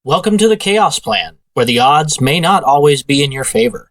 Welcome to the Chaos Plan, where the odds may not always be in your favor.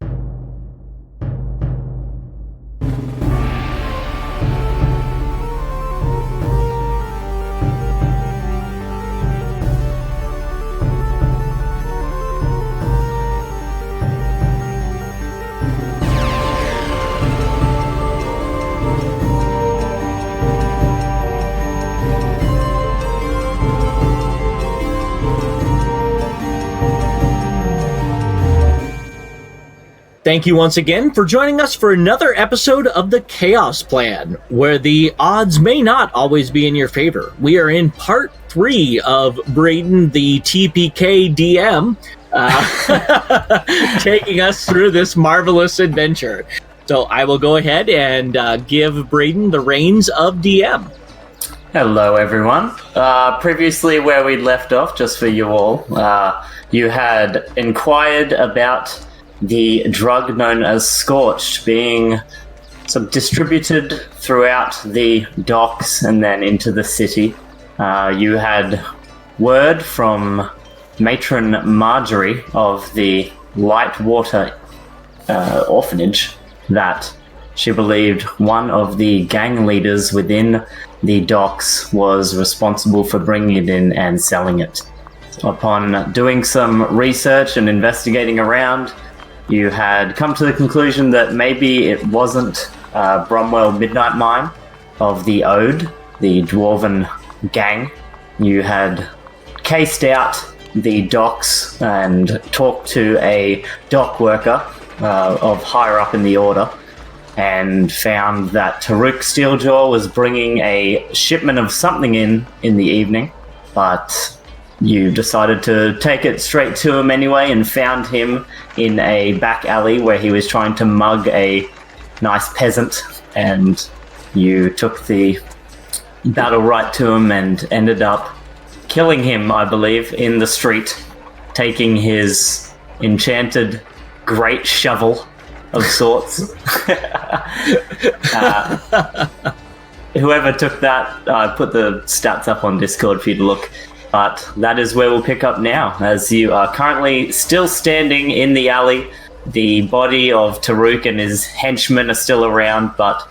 Thank you once again for joining us for another episode of the Chaos Plan, where the odds may not always be in your favor. We are in part 3 of Braydon, the TPK DM, taking us through this marvelous adventure. So I will go ahead and give Braydon the reins of DM. Hello, everyone. Previously, where we left off, just for you all, you had inquired about the drug known as Scorch being distributed throughout the docks and then into the city. You had word from Matron Marjorie of the Lightwater orphanage that she believed one of the gang leaders within the docks was responsible for bringing it in and selling it. Upon doing some research and investigating around, you had come to the conclusion that maybe it wasn't Bromwell Midnight Mine of the Ode, the Dwarven gang. You had cased out the docks and talked to a dock worker of higher up in the order and found that Taruk Steeljaw was bringing a shipment of something in the evening, but you decided to take it straight to him anyway and found him in a back alley where he was trying to mug a nice peasant, and you took the battle right to him and ended up killing him, I believe, in the street, taking his enchanted great shovel of sorts. Whoever took that, I put the stats up on Discord for you to look. But that is where we'll pick up now, as you are currently still standing in the alley. The body of Taruk and his henchmen are still around, but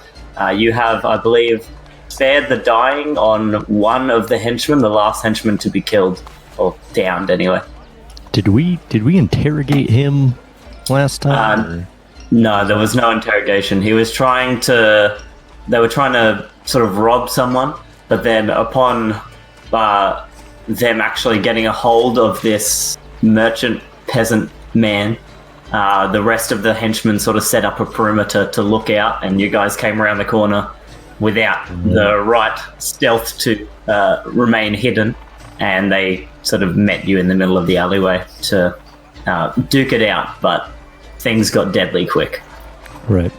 you have, I believe, spared the dying on one of the henchmen, the last henchman to be killed, or downed anyway. Did we interrogate him last time? No, there was no interrogation. They were trying to sort of rob someone, but then upon them actually getting a hold of this merchant peasant man, the rest of the henchmen sort of set up a perimeter to look out, and you guys came around the corner without the right stealth to remain hidden, and they sort of met you in the middle of the alleyway to duke it out, but things got deadly quick. Right.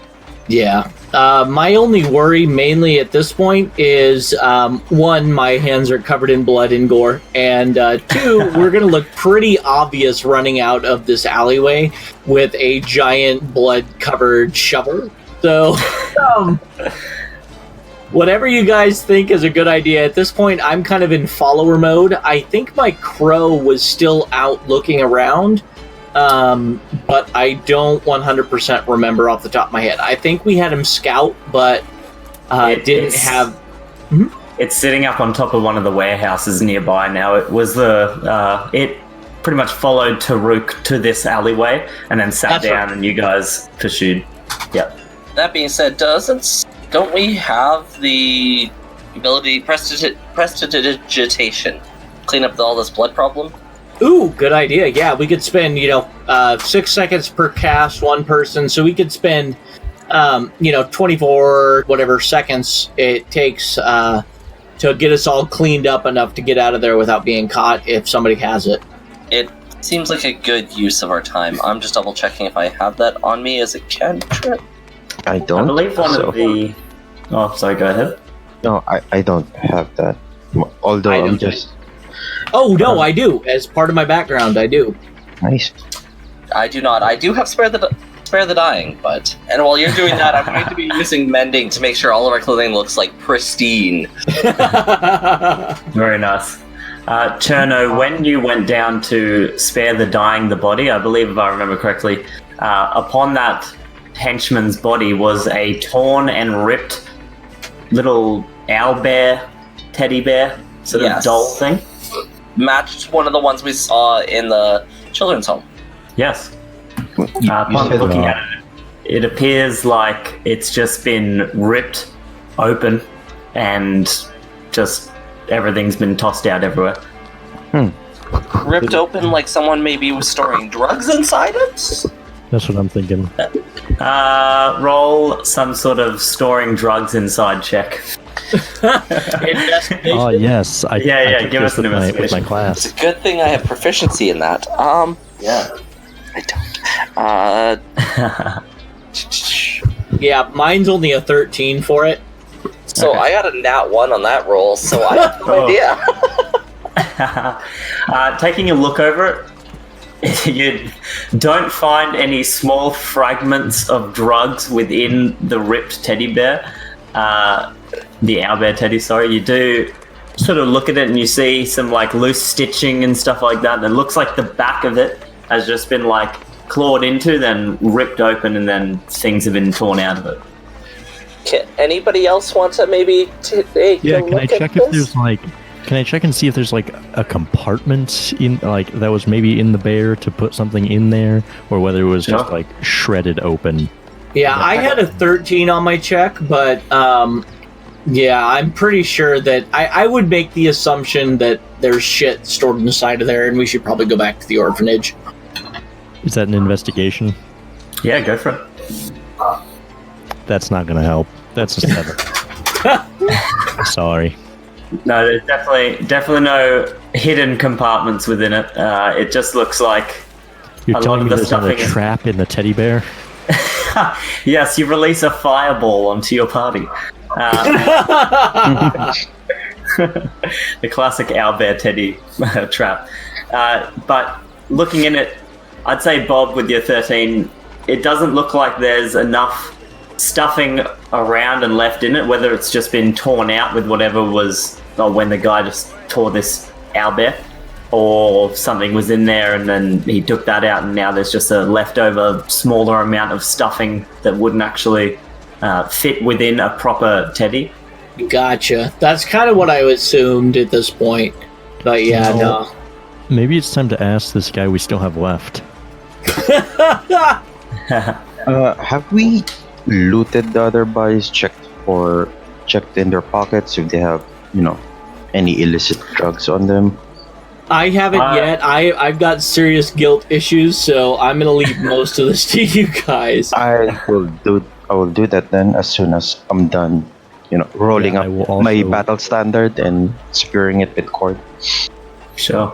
Yeah. My only worry mainly at this point is, one, my hands are covered in blood and gore, and two, we're going to look pretty obvious running out of this alleyway with a giant blood-covered shovel. So, whatever you guys think is a good idea, at this point I'm kind of in follower mode. I think my crow was still out looking around, but I don't 100% remember off the top of my head. I think we had him scout, but It's sitting up on top of one of the warehouses nearby now. It was it pretty much followed Taruk to this alleyway and then sat down, and you guys pursued. Yep. That being said, don't we have the ability prestidigitation, clean up all this blood problem? Ooh, good idea. Yeah, we could spend, 6 seconds per cast, one person, so we could spend, 24 whatever seconds it takes to get us all cleaned up enough to get out of there without being caught if somebody has it. It seems like a good use of our time. I'm just double checking if I have that on me as a cantrip. I don't. I believe one of the... Oh, sorry, go ahead. No, I don't have that. Although I'm just... Oh, no, I do. As part of my background, I do. Nice. I do not. I do have spare the dying, and while you're doing that, I'm going to be using mending to make sure all of our clothing looks like pristine. Very nice. Cherno, when you went down to spare the dying the body, I believe if I remember correctly, upon that henchman's body was a torn and ripped little owlbear, teddy bear, sort of doll thing. Matched one of the ones we saw in the children's home. Yes. Upon looking at it, it appears like it's just been ripped open and just everything's been tossed out everywhere. Ripped open like someone maybe was storing drugs inside it? That's what I'm thinking. Roll some sort of storing drugs inside check. Investigation. Oh yes, I took give this us an with my investigation. class. It's a good thing I have proficiency in that. Yeah. I don't. Yeah, mine's only a 13 for it. So Okay. I got a nat 1 on that roll, so I have no idea. Taking a look over it, you don't find any small fragments of drugs within the ripped teddy bear. The owlbear teddy, sorry. You do sort of look at it and you see some like loose stitching and stuff like that. And it looks like the back of it has just been like clawed into, then ripped open, and then things have been torn out of it. Can anybody else want to maybe take a Yeah, look can I at check this? if there's like? Can I check and see if there's like a compartment in like that was maybe in the bear to put something in there, or whether it was just Sure. like shredded open? Yeah, I had a 13 on my check, but yeah, I'm pretty sure that I would make the assumption that there's shit stored inside of there, and we should probably go back to the orphanage. Is that an investigation? Yeah, go for it. That's not gonna help. That's a 7. Sorry. No, there's definitely no hidden compartments within it. It just looks like You're a lot telling of me the there's not a stuffing is- trap in the teddy bear? Yes, you release a fireball onto your party. The classic owlbear teddy trap. But looking in it, I'd say, Bob, with your 13, it doesn't look like there's enough stuffing around and left in it, whether it's just been torn out with whatever was, or when the guy just tore this owlbear, or something was in there and then he took that out and now there's just a leftover smaller amount of stuffing that wouldn't actually fit within a proper teddy. Gotcha. That's kind of what I assumed at this point. But yeah, no. Maybe it's time to ask this guy we still have left. Have we looted the other bodies? Checked in their pockets if they have, any illicit drugs on them? I haven't yet. I've got serious guilt issues, so I'm gonna leave most of this to you guys. I will do that then as soon as I'm done. Rolling Yeah, I will up my also- battle standard and securing it with cord. Sure.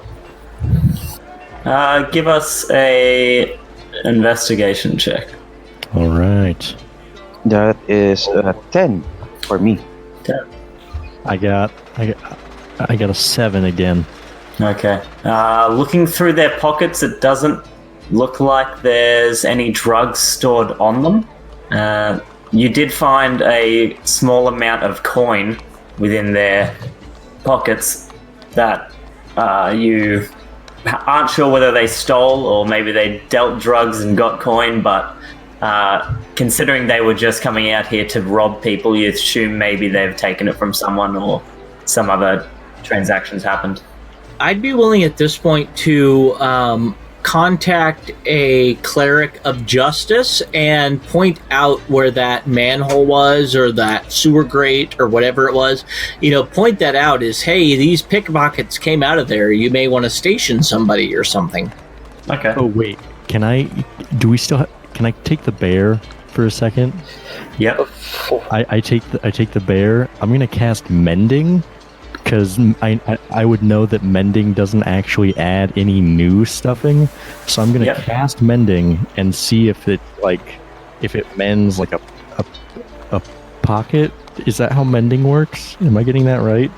Give us a investigation check. All right. That is 10 for me. I got a 7 again. Okay. Looking through their pockets, it doesn't look like there's any drugs stored on them. You did find a small amount of coin within their pockets that you aren't sure whether they stole or maybe they dealt drugs and got coin, but considering they were just coming out here to rob people, you assume maybe they've taken it from someone or some other transactions happened. I'd be willing at this point to contact a cleric of justice and point out where that manhole was or that sewer grate or whatever it was. Point that out as, hey, these pickpockets came out of there. You may want to station somebody or something. Okay. Oh wait, can I take the bear for a second? Yep. I take the bear. I'm gonna cast mending because I would know that mending doesn't actually add any new stuffing, so I'm gonna cast mending and see if it mends like a pocket. Is that how mending works? Am I getting that right?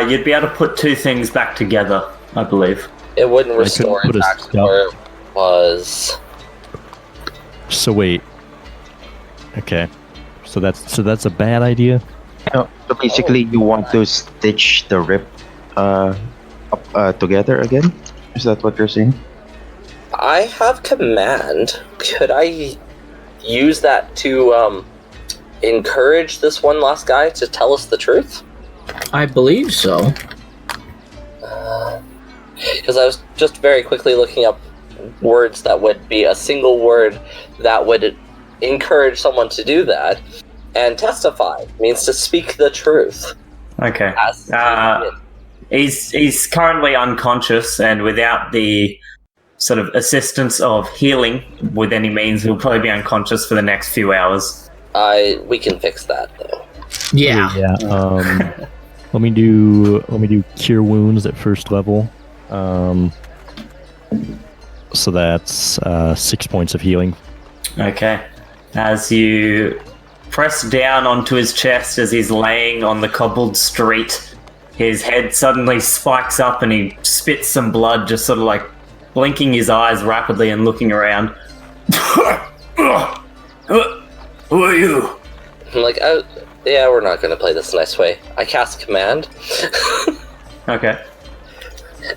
You'd be able to put two things back together, I believe. It wouldn't restore put it a back to spell- where it was. So wait. Okay. So that's a bad idea. So basically, you want to stitch the rip together again? Is that what you're saying? I have command. Could I use that to encourage this one last guy to tell us the truth? I believe so. Because I was just very quickly looking up words that would be a single word that would encourage someone to do that. And testify means to speak the truth. Okay. He's currently unconscious, and without the sort of assistance of healing with any means, he'll probably be unconscious for the next few hours. We can fix that though. Yeah. Let me do cure wounds at first level. So that's 6 points of healing. Okay. As you press down onto his chest as he's laying on the cobbled street, his head suddenly spikes up and he spits some blood, just sort of like blinking his eyes rapidly and looking around. Who are you? I'm like, yeah, we're not going to play this nice way. I cast command. Okay.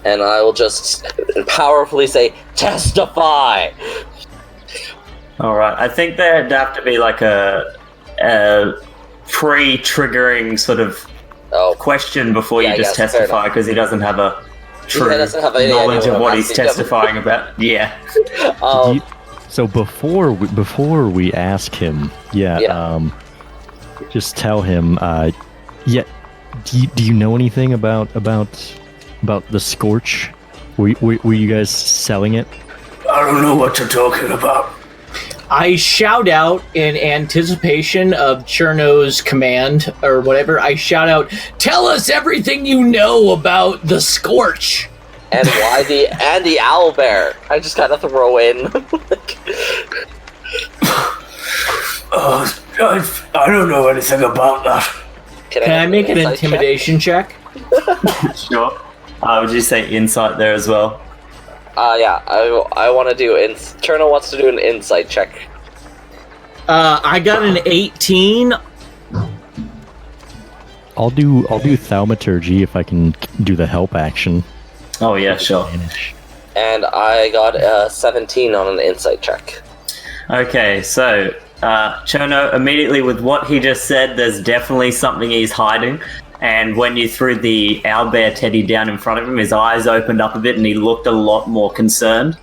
And I will just powerfully say, testify! Alright, I think there'd have to be like a pre-triggering sort of question before you just testify, because he doesn't have a true knowledge of what he's testifying about. Yeah. So before we ask him, just tell him. Do you know anything about the Scorch? Were you guys selling it? I don't know what you're talking about. I shout out in anticipation of Cherno's command or whatever. I shout out, "Tell us everything you know about the Scorch." And why the owlbear? I just kind of throw in. I don't know anything about that. Can I make an intimidation check? Sure. Would you say insight there as well? Yeah. I want to do. Cherno wants to do an insight check. I got an 18. I'll do thaumaturgy if I can do the help action. Oh yeah, sure. And I got a 17 on an insight check. Okay, so Cherno, immediately with what he just said, there's definitely something he's hiding. And when you threw the owlbear teddy down in front of him, his eyes opened up a bit and he looked a lot more concerned.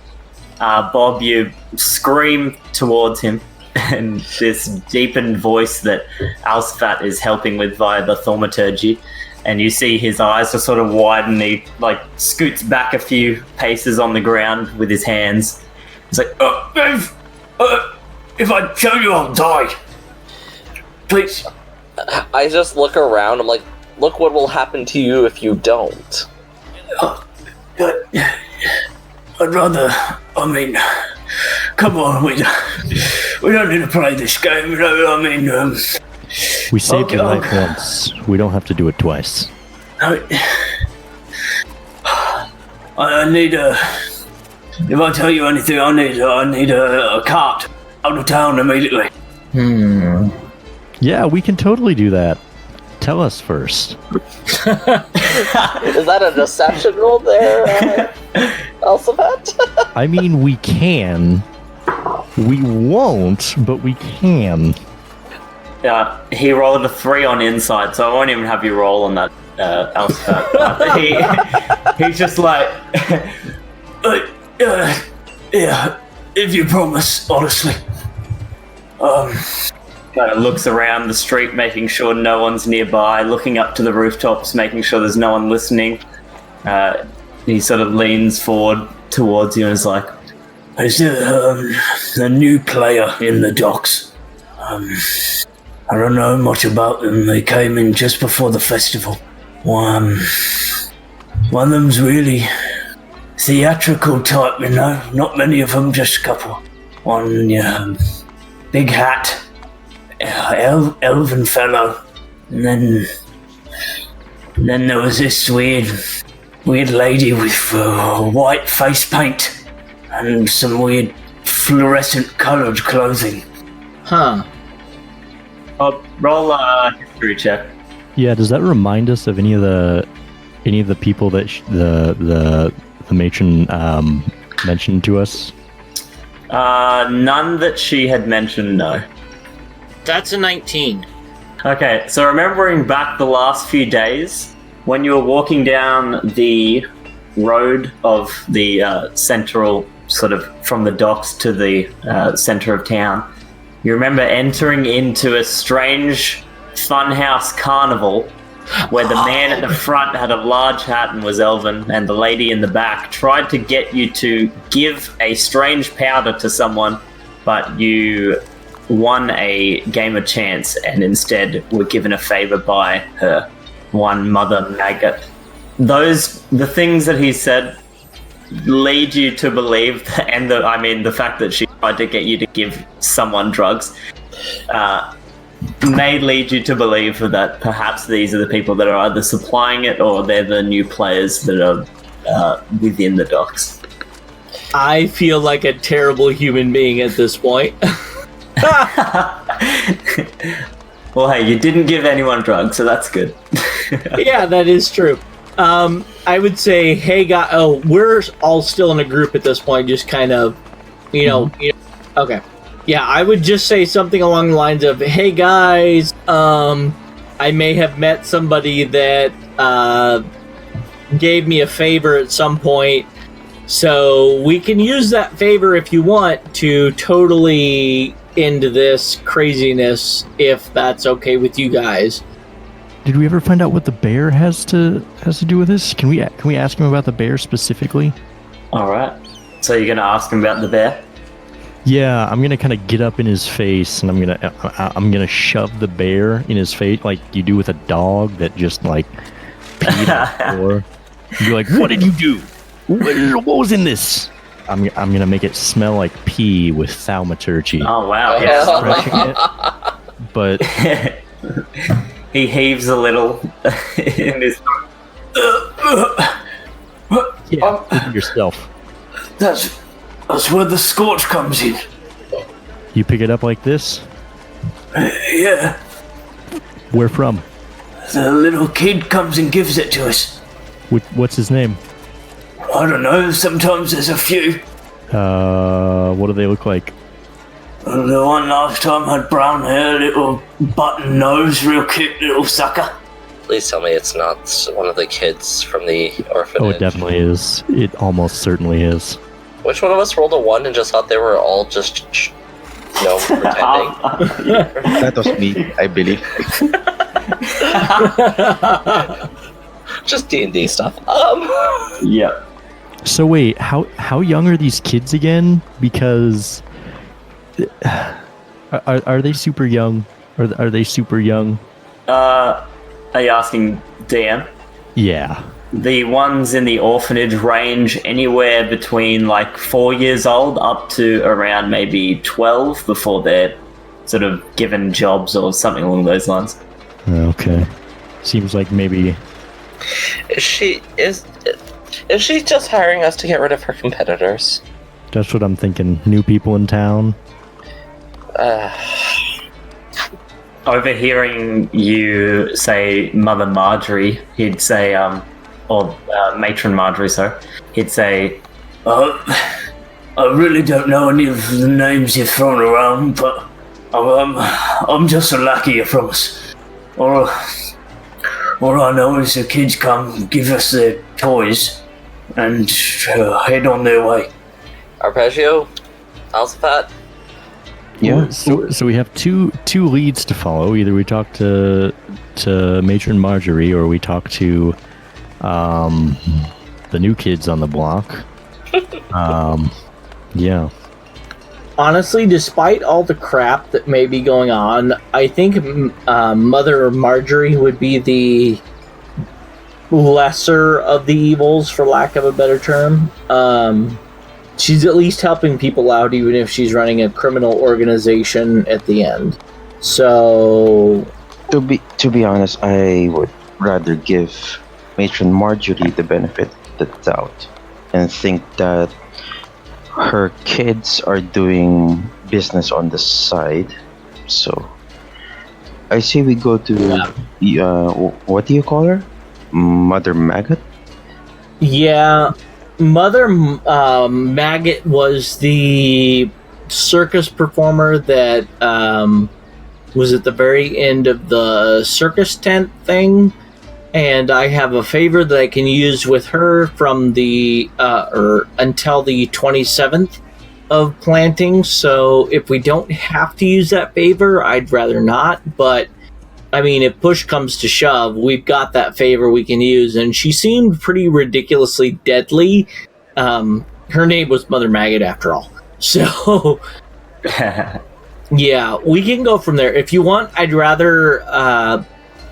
Bob, you scream towards him, and this deepened voice that Alsaphat is helping with via the thaumaturgy, and you see his eyes just sort of widen. He like scoots back a few paces on the ground with his hands. He's like, if I show you, I'll die. Please. I just look around. I'm like, look what will happen to you if you don't. I'd rather. I mean, come on, we don't need to play this game. You know, I mean, we saved your life once. We don't have to do it twice. I need a. If I tell you anything, I need a cart out of town immediately. Yeah, we can totally do that. Tell us first. Is that a deception roll there, Alsaphat? I mean, we can. We won't, but we can. He rolled a 3 on insight, so I won't even have you roll on that, Alsaphat. He's just like... yeah, if you promise, honestly. Kind of looks around the street, making sure no one's nearby, looking up to the rooftops, making sure there's no one listening. He sort of leans forward towards you and is like, "Is there a new player in the docks? I don't know much about them. They came in just before the festival. One of them's really theatrical type, you know. Not many of them, just a couple. One, big hat, elven fellow, and then there was this weird lady with white face paint and some weird fluorescent coloured clothing." Huh. roll a history check. Yeah, does that remind us of any of the any of the people that the matron mentioned to us? None that she had mentioned, no. That's a 19. Okay, so remembering back the last few days, when you were walking down the road of the central, sort of from the docks to the center of town, you remember entering into a strange funhouse carnival where the man at the front had a large hat and was elven, and the lady in the back tried to get you to give a strange powder to someone, but you won a game of chance and instead were given a favor by her, one Mother Maggot. The things that he said lead you to believe, and the fact that she tried to get you to give someone drugs, may lead you to believe that perhaps these are the people that are either supplying it or they're the new players that are within the docks. I feel like a terrible human being at this point. Well, hey, you didn't give anyone drugs, so that's good. Yeah, that is true. I would say, hey, guys. Oh, we're all still in a group at this point, just kind of, okay. Yeah, I would just say something along the lines of, hey, guys, I may have met somebody that gave me a favor at some point, so we can use that favor if you want to totally end this craziness, if that's okay with you guys. Did we ever find out what the bear has to do with this? Can we ask him about the bear specifically? All right. So you're gonna ask him about the bear? Yeah, I'm gonna kind of get up in his face and I'm gonna shove the bear in his face like you do with a dog that just like peed on the floor. You're like, what did you do? What was in this? I'm gonna make it smell like pee with thaumaturgy. Oh wow! It, but he heaves a little in his. Yeah, look at yourself. That's where the Scorch comes in. You pick it up like this? Yeah. Where from? The little kid comes and gives it to us. What's his name? I don't know, sometimes there's a few. What do they look like? The one last time had brown hair, little button nose, real cute little sucker. Please tell me it's not one of the kids from the orphanage. Oh, it definitely is. It almost certainly is. Which one of us rolled a 1 and just thought they were all just, pretending? That was me, I believe. Just D&D stuff. Yeah. So wait, how young are these kids again? Because are they super young? Are they super young? Are you asking DM? Yeah. The ones in the orphanage range anywhere between like 4 years old up to around maybe 12 before they're sort of given jobs or something along those lines. Okay. Seems like maybe. Is she just hiring us to get rid of her competitors? That's what I'm thinking. New people in town. Overhearing you say Mother Marjorie, he'd say, or Matron Marjorie, sorry, he'd say, I really don't know any of the names you've thrown around, but I'm just a lackey, I promise. All I know is the kids come, give us their toys, and head on their way. Appegio? Alsaphat? Yeah. So we have two leads to follow. Either we talk to Matron Marjorie or we talk to the new kids on the block. Yeah. Honestly, despite all the crap that may be going on, I think Mother Marjorie would be the lesser of the evils, for lack of a better term. She's at least helping people out, even if she's running a criminal organization at the end. So, To be honest, I would rather give Matron Marjorie the benefit of the doubt and think that her kids are doing business on the side. So I say we go to what do you call her? Mother Maggot? Yeah, Mother Maggot was the circus performer that was at the very end of the circus tent thing, and I have a favor that I can use with her from the or until the 27th of planting. So if we don't have to use that favor, I'd rather not. But I mean, if push comes to shove, we've got that favor we can use, and she seemed pretty ridiculously deadly. Her name was Mother Maggot after all. So yeah, we can go from there. If you want, I'd rather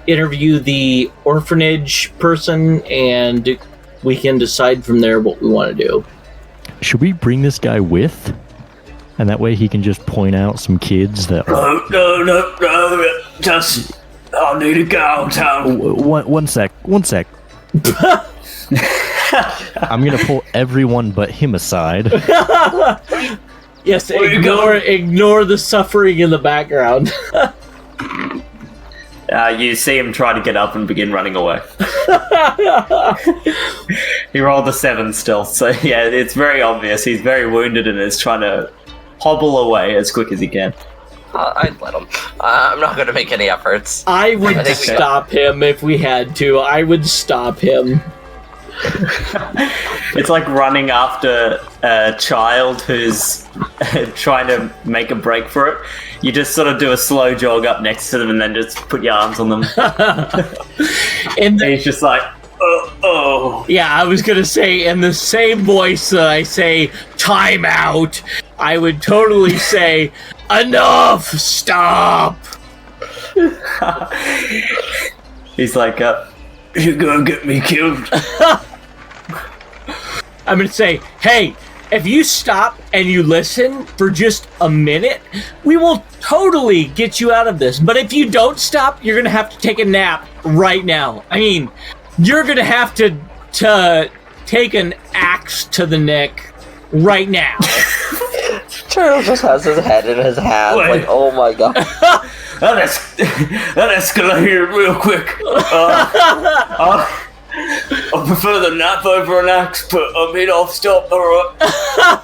interview the orphanage person, and we can decide from there what we want to do. Should we bring this guy with? And that way he can just point out some kids that... No. Just... I need to go downtown. One sec. I'm gonna pull everyone but him aside. Yes, ignore the suffering in the background. You see him try to get up and begin running away. He rolled a 7 still, so yeah, it's very obvious. He's very wounded and is trying to hobble away as quick as he can. I'd let him. I'm not going to make any efforts. I would stop him if we had to. I would stop him. It's like running after a child who's trying to make a break for it. You just sort of do a slow jog up next to them and then just put your arms on them. And he's just like, oh. Yeah, I was going to say, in the same voice that I say, time out, I would totally say, enough, stop. He's like, you're gonna get me killed. I'm going to say, hey, if you stop and you listen for just a minute, we will totally get you out of this. But if you don't stop, you're going to have to take a nap right now. I mean, you're going to have to take an axe to the neck right now. Cherno just has his head in his hands, like, oh my god. That escalated real quick. I prefer the nap over an axe, but I mean, I'll stop. Alright.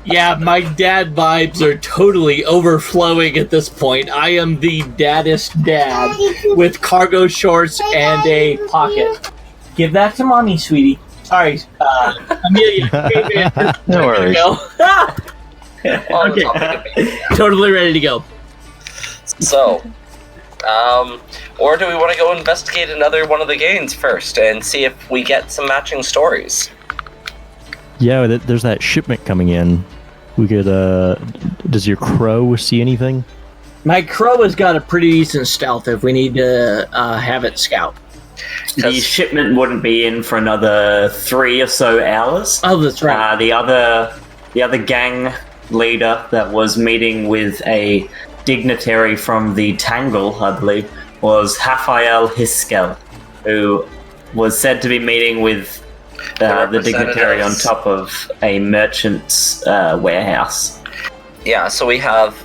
Yeah, my dad vibes are totally overflowing at this point. I am the daddest dad with cargo shorts and a pocket. Give that to mommy, sweetie. Sorry, Amelia. No worries. Okay, totally ready to go. So, or do we want to go investigate another one of the gains first and see if we get some matching stories? Yeah, there's that shipment coming in. We could, does your crow see anything? My crow has got a pretty decent stealth if we need to have it scout. the shipment wouldn't be in for another 3 or so hours. Oh, that's right. The other gang leader that was meeting with a dignitary from the Tangle, I believe, was Raphael Hiskel, who was said to be meeting with the dignitary on top of a merchant's warehouse. Yeah, so we have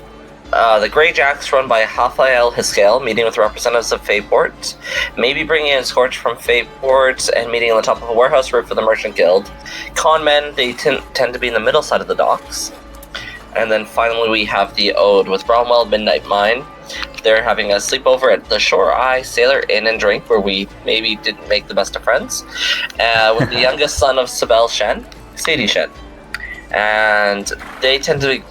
the Grey Jacks run by Raphael Hiskel meeting with representatives of Fayport, maybe bringing in Scorch from Fayport and meeting on the top of a warehouse roof for the Merchant Guild. Con men, they tend to be in the middle side of the docks. And then finally we have the Ode with Bromwell Midnight Mine. They're having a sleepover at the Shore Eye Sailor Inn and Drink, where we maybe didn't make the best of friends, with the youngest son of Sibel Shen, Sadie Shen. And they tend to be...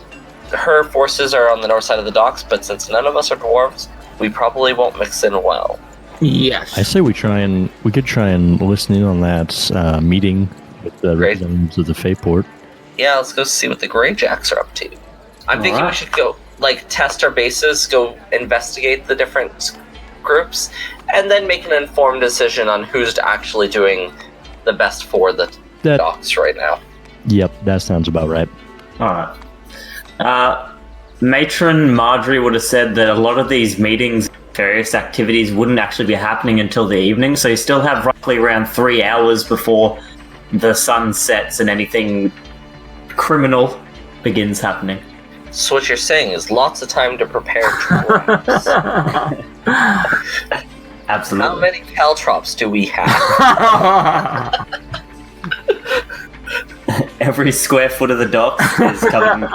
Her forces are on the north side of the docks, but since none of us are dwarves, we probably won't mix in well. Yes. I say we could try and listen in on that meeting with the representatives of the Fayport. Yeah, let's go see what the Grey Jacks are up to. I'm thinking we should go, test our bases, go investigate the different groups, and then make an informed decision on who's actually doing the best for the docks right now. Yep, that sounds about right. Alright. Matron Marjorie would have said that a lot of these meetings, various activities, wouldn't actually be happening until the evening, so you still have roughly around 3 hours before the sun sets and anything criminal begins happening. So what you're saying is lots of time to prepare traps. Absolutely. How many caltrops do we have? Every square foot of the dock is covered in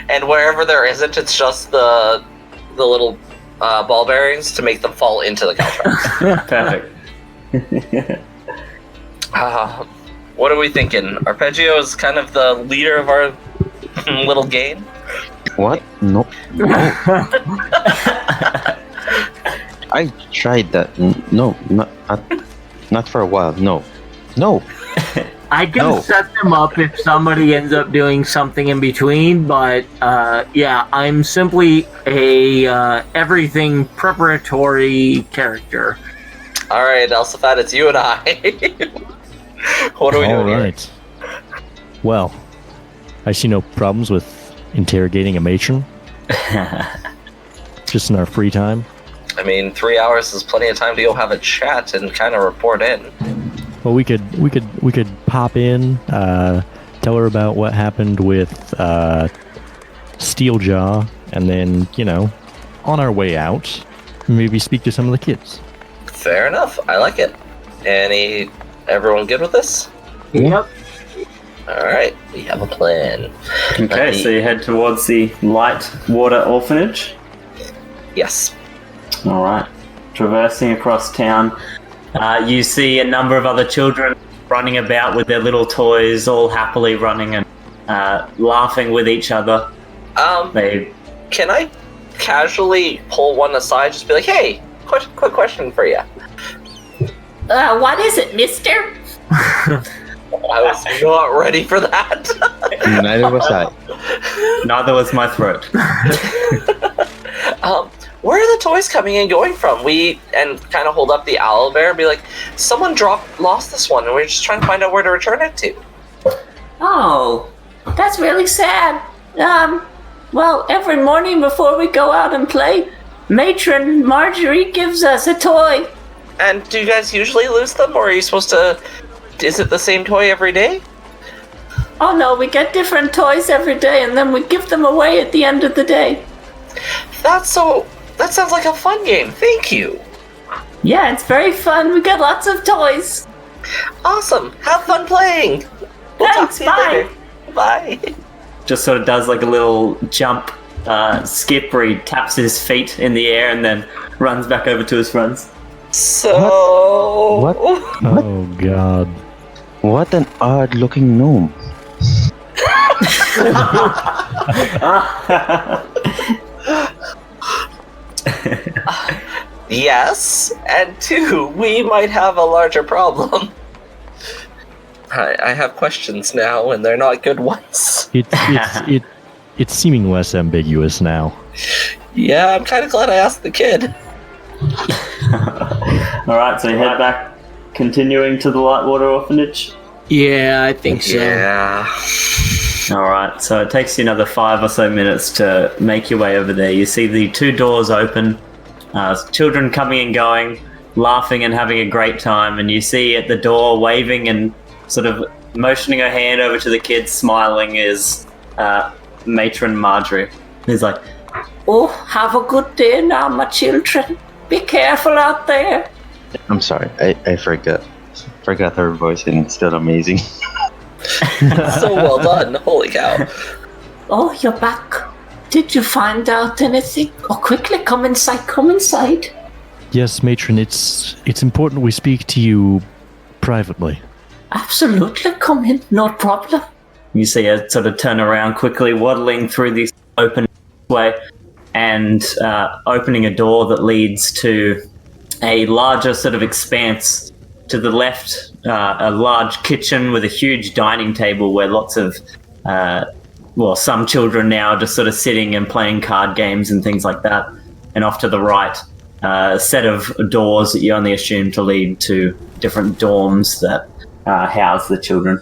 And wherever there isn't, it's just the little ball bearings to make them fall into the caltrops. Perfect. What are we thinking? Arpeggio is kind of the leader of our little game. What? No. I tried that. No, not for a while. No. I can set them up if somebody ends up doing something in between, but yeah, I'm simply a everything preparatory character. All right, Alsaphat, it's you and I. What are we doing? All right. Well, I see no problems with interrogating a matron. Just in our free time. I mean, 3 hours is plenty of time to go have a chat and kind of report in. Well, we could pop in, tell her about what happened with Steeljaw, and then on our way out, maybe speak to some of the kids. Fair enough. I like it. Everyone good with this? Yep. All right, we have a plan. Okay, so you head towards the Light Water Orphanage. Yes. All right. Traversing across town, you see a number of other children running about with their little toys, all happily running and laughing with each other. Can I casually pull one aside, just be like, "Hey, quick question for you." What is it, mister? I was not ready for that. Neither was I. Neither was my throat. Where are the toys coming and going from? And kind of hold up the owl bear and be like, someone lost this one, and we're just trying to find out where to return it to. Oh, that's really sad. Well, every morning before we go out and play, Matron Marjorie gives us a toy. And do you guys usually lose them, or are you supposed to... Is it the same toy every day? Oh no, we get different toys every day, and then we give them away at the end of the day. That sounds like a fun game. Thank you. Yeah, it's very fun. We get lots of toys. Awesome. Have fun playing. We'll Thanks, talk to you bye. later. Bye. Just sort of does like a little jump, skip where he taps his feet in the air and then runs back over to his friends. So... What? Oh God. What an odd-looking gnome. Yes, and two, we might have a larger problem. I have questions now, and they're not good ones. It's seeming less ambiguous now. Yeah, I'm kind of glad I asked the kid. Alright, so you head back, continuing to the Lightwater Orphanage. Yeah, I think so. Yeah. Alright, so it takes you another 5 or so minutes to make your way over there. You see the 2 doors open, children coming and going, laughing and having a great time, and you see at the door waving and sort of motioning her hand over to the kids, smiling, is Matron Marjorie. He's like, Oh, have a good day now, my children. Be careful out there. I'm sorry, I forgot her voice, and it's still amazing. So well done. Holy cow. Oh, you're back. Did you find out anything? Oh, quickly, come inside. Yes, matron. It's important we speak to you privately. Absolutely, come in. No problem. you see her sort of turn around quickly, waddling through this open way and opening a door that leads to a larger sort of expanse. To the left, a large kitchen with a huge dining table where lots of, some children now are just sort of sitting and playing card games and things like that. And off to the right, a set of doors that you only assume to lead to different dorms that house the children.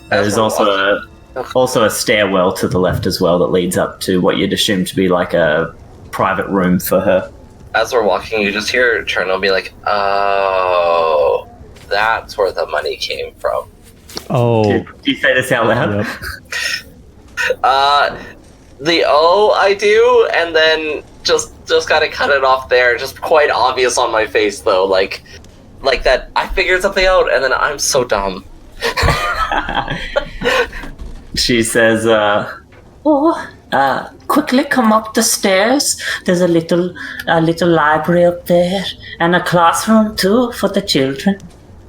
There's also a stairwell to the left as well that leads up to what you'd assume to be like a private room for her. As we're walking, you just hear Cherno be like, "Oh, that's where the money came from." Oh. Did you say this out loud? Yep. The "oh" I do, and then just gotta cut it off there. Just quite obvious on my face, though. Like that. I figured something out, and then I'm so dumb. She says, quickly come up the stairs. There's a little library up there, and a classroom too for the children.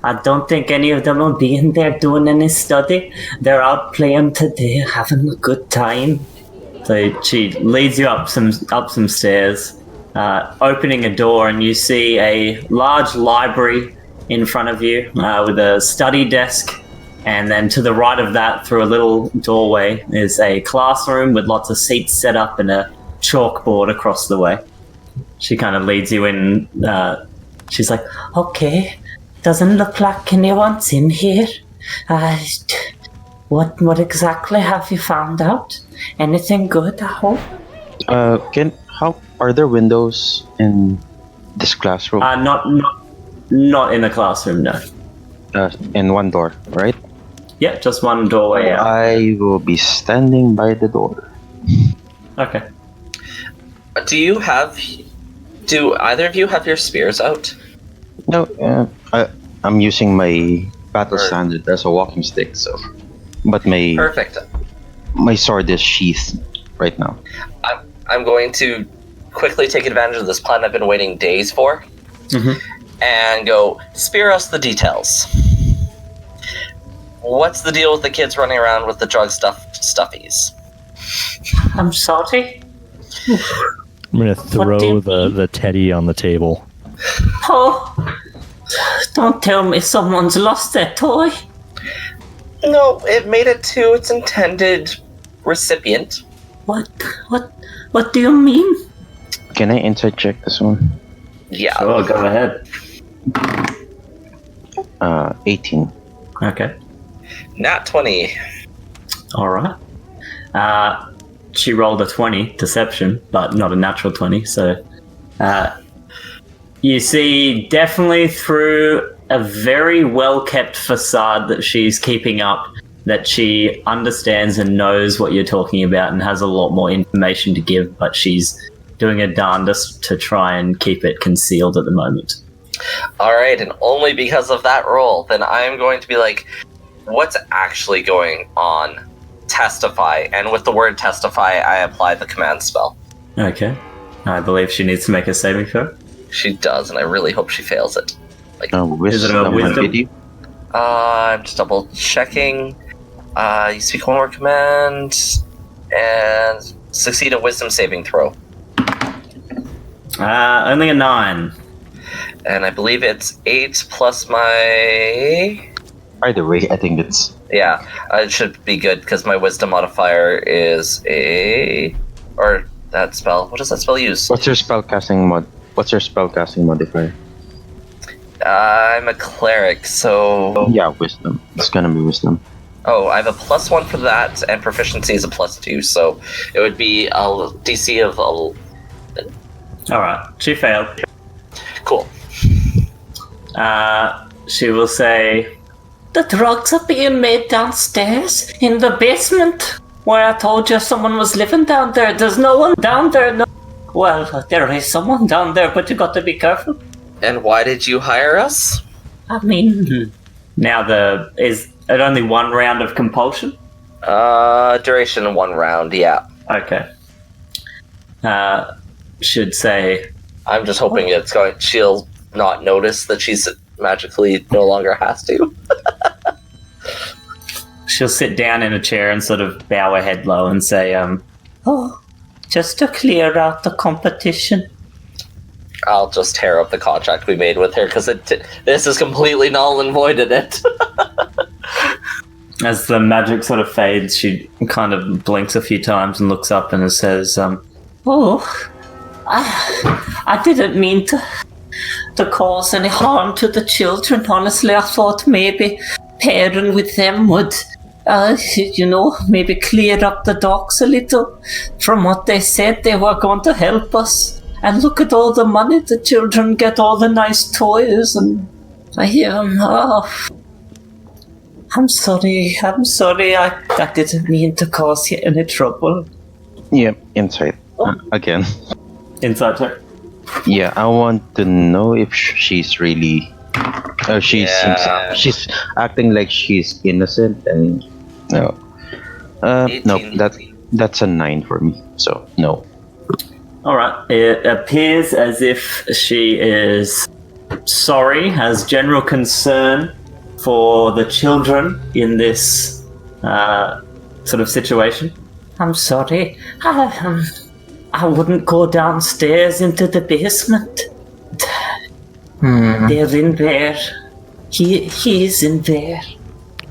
I don't think any of them will be in there doing any study. They're out playing today, having a good time. so she leads you up some stairs, opening a door, and you see a large library in front of you with a study desk. And then to the right of that, through a little doorway, is a classroom with lots of seats set up and a chalkboard across the way. She kind of leads you in. She's like, okay, doesn't look like anyone's in here. What exactly have you found out? Anything good, I hope? How are there windows in this classroom? not in the classroom, no. In one door, right? Yeah, just one doorway out. I will be standing by the door. Okay. Do either of you have your spears out? No, I'm using my battle standard as a walking stick, so. But Perfect. My sword is sheathed right now. I'm going to quickly take advantage of this plan I've been waiting days for, and go spear us the details. What's the deal with the kids running around with the drug stuffies? I'm sorry. I'm gonna throw the teddy on the table. Oh, don't tell me someone's lost their toy. No, it made it to its intended recipient. What do you mean? Can I insight check this one? Yeah. Sure, go ahead. 18. Okay. Nat 20. All right. She rolled a 20, deception, but not a natural 20. So you see definitely through a very well-kept facade that she's keeping up that she understands and knows what you're talking about and has a lot more information to give, but she's doing her darndest to try and keep it concealed at the moment. All right, and only because of that roll, then I am going to be like, what's actually going on? Testify. And with the word testify, I apply the command spell. Okay. I believe she needs to make a saving throw. She does, and I really hope she fails it. Is it a wisdom? I'm just double checking. You speak one word command and succeed a wisdom saving throw. Only a 9. And I believe it's 8 plus my... Either way, I think it's... Yeah, it should be good because my wisdom modifier is a... Or that spell. What does that spell use? What's your spellcasting modifier? I'm a cleric, so... Yeah, wisdom. It's gonna be wisdom. Oh, I have a +1 for that, and proficiency is a +2, so it would be a DC of 11. Alright, she failed. Cool. She will say... The drugs are being made downstairs in the basement where I told you someone was living down there. There's no one down there. No. Well, there is someone down there, but you got to be careful. And why did you hire us? I mean... Now is it only one round of compulsion? Duration 1 round, yeah. Okay. Should say... I'm just hoping she'll not notice that she's magically no longer has to. She'll sit down in a chair and sort of bow her head low and say, Oh, just to clear out the competition. I'll just tear up the contract we made with her, because this is completely null and voided it. As the magic sort of fades, she kind of blinks a few times and looks up and says, Oh, I didn't mean to cause any harm to the children. Honestly, I thought maybe pairing with them would, maybe clear up the docks a little. From what they said, they were going to help us. And look at all the money the children get, all the nice toys, and I'm sorry, I didn't mean to cause you any trouble. Yeah, insight. Again. Insight check. Yeah, I want to know if she's really. She's acting like she's innocent and no. No, that's a 9 for me. So no. All right. It appears as if she is sorry, has general concern for the children in this sort of situation. I'm sorry. I wouldn't go downstairs into the basement. They're in there. He's in there.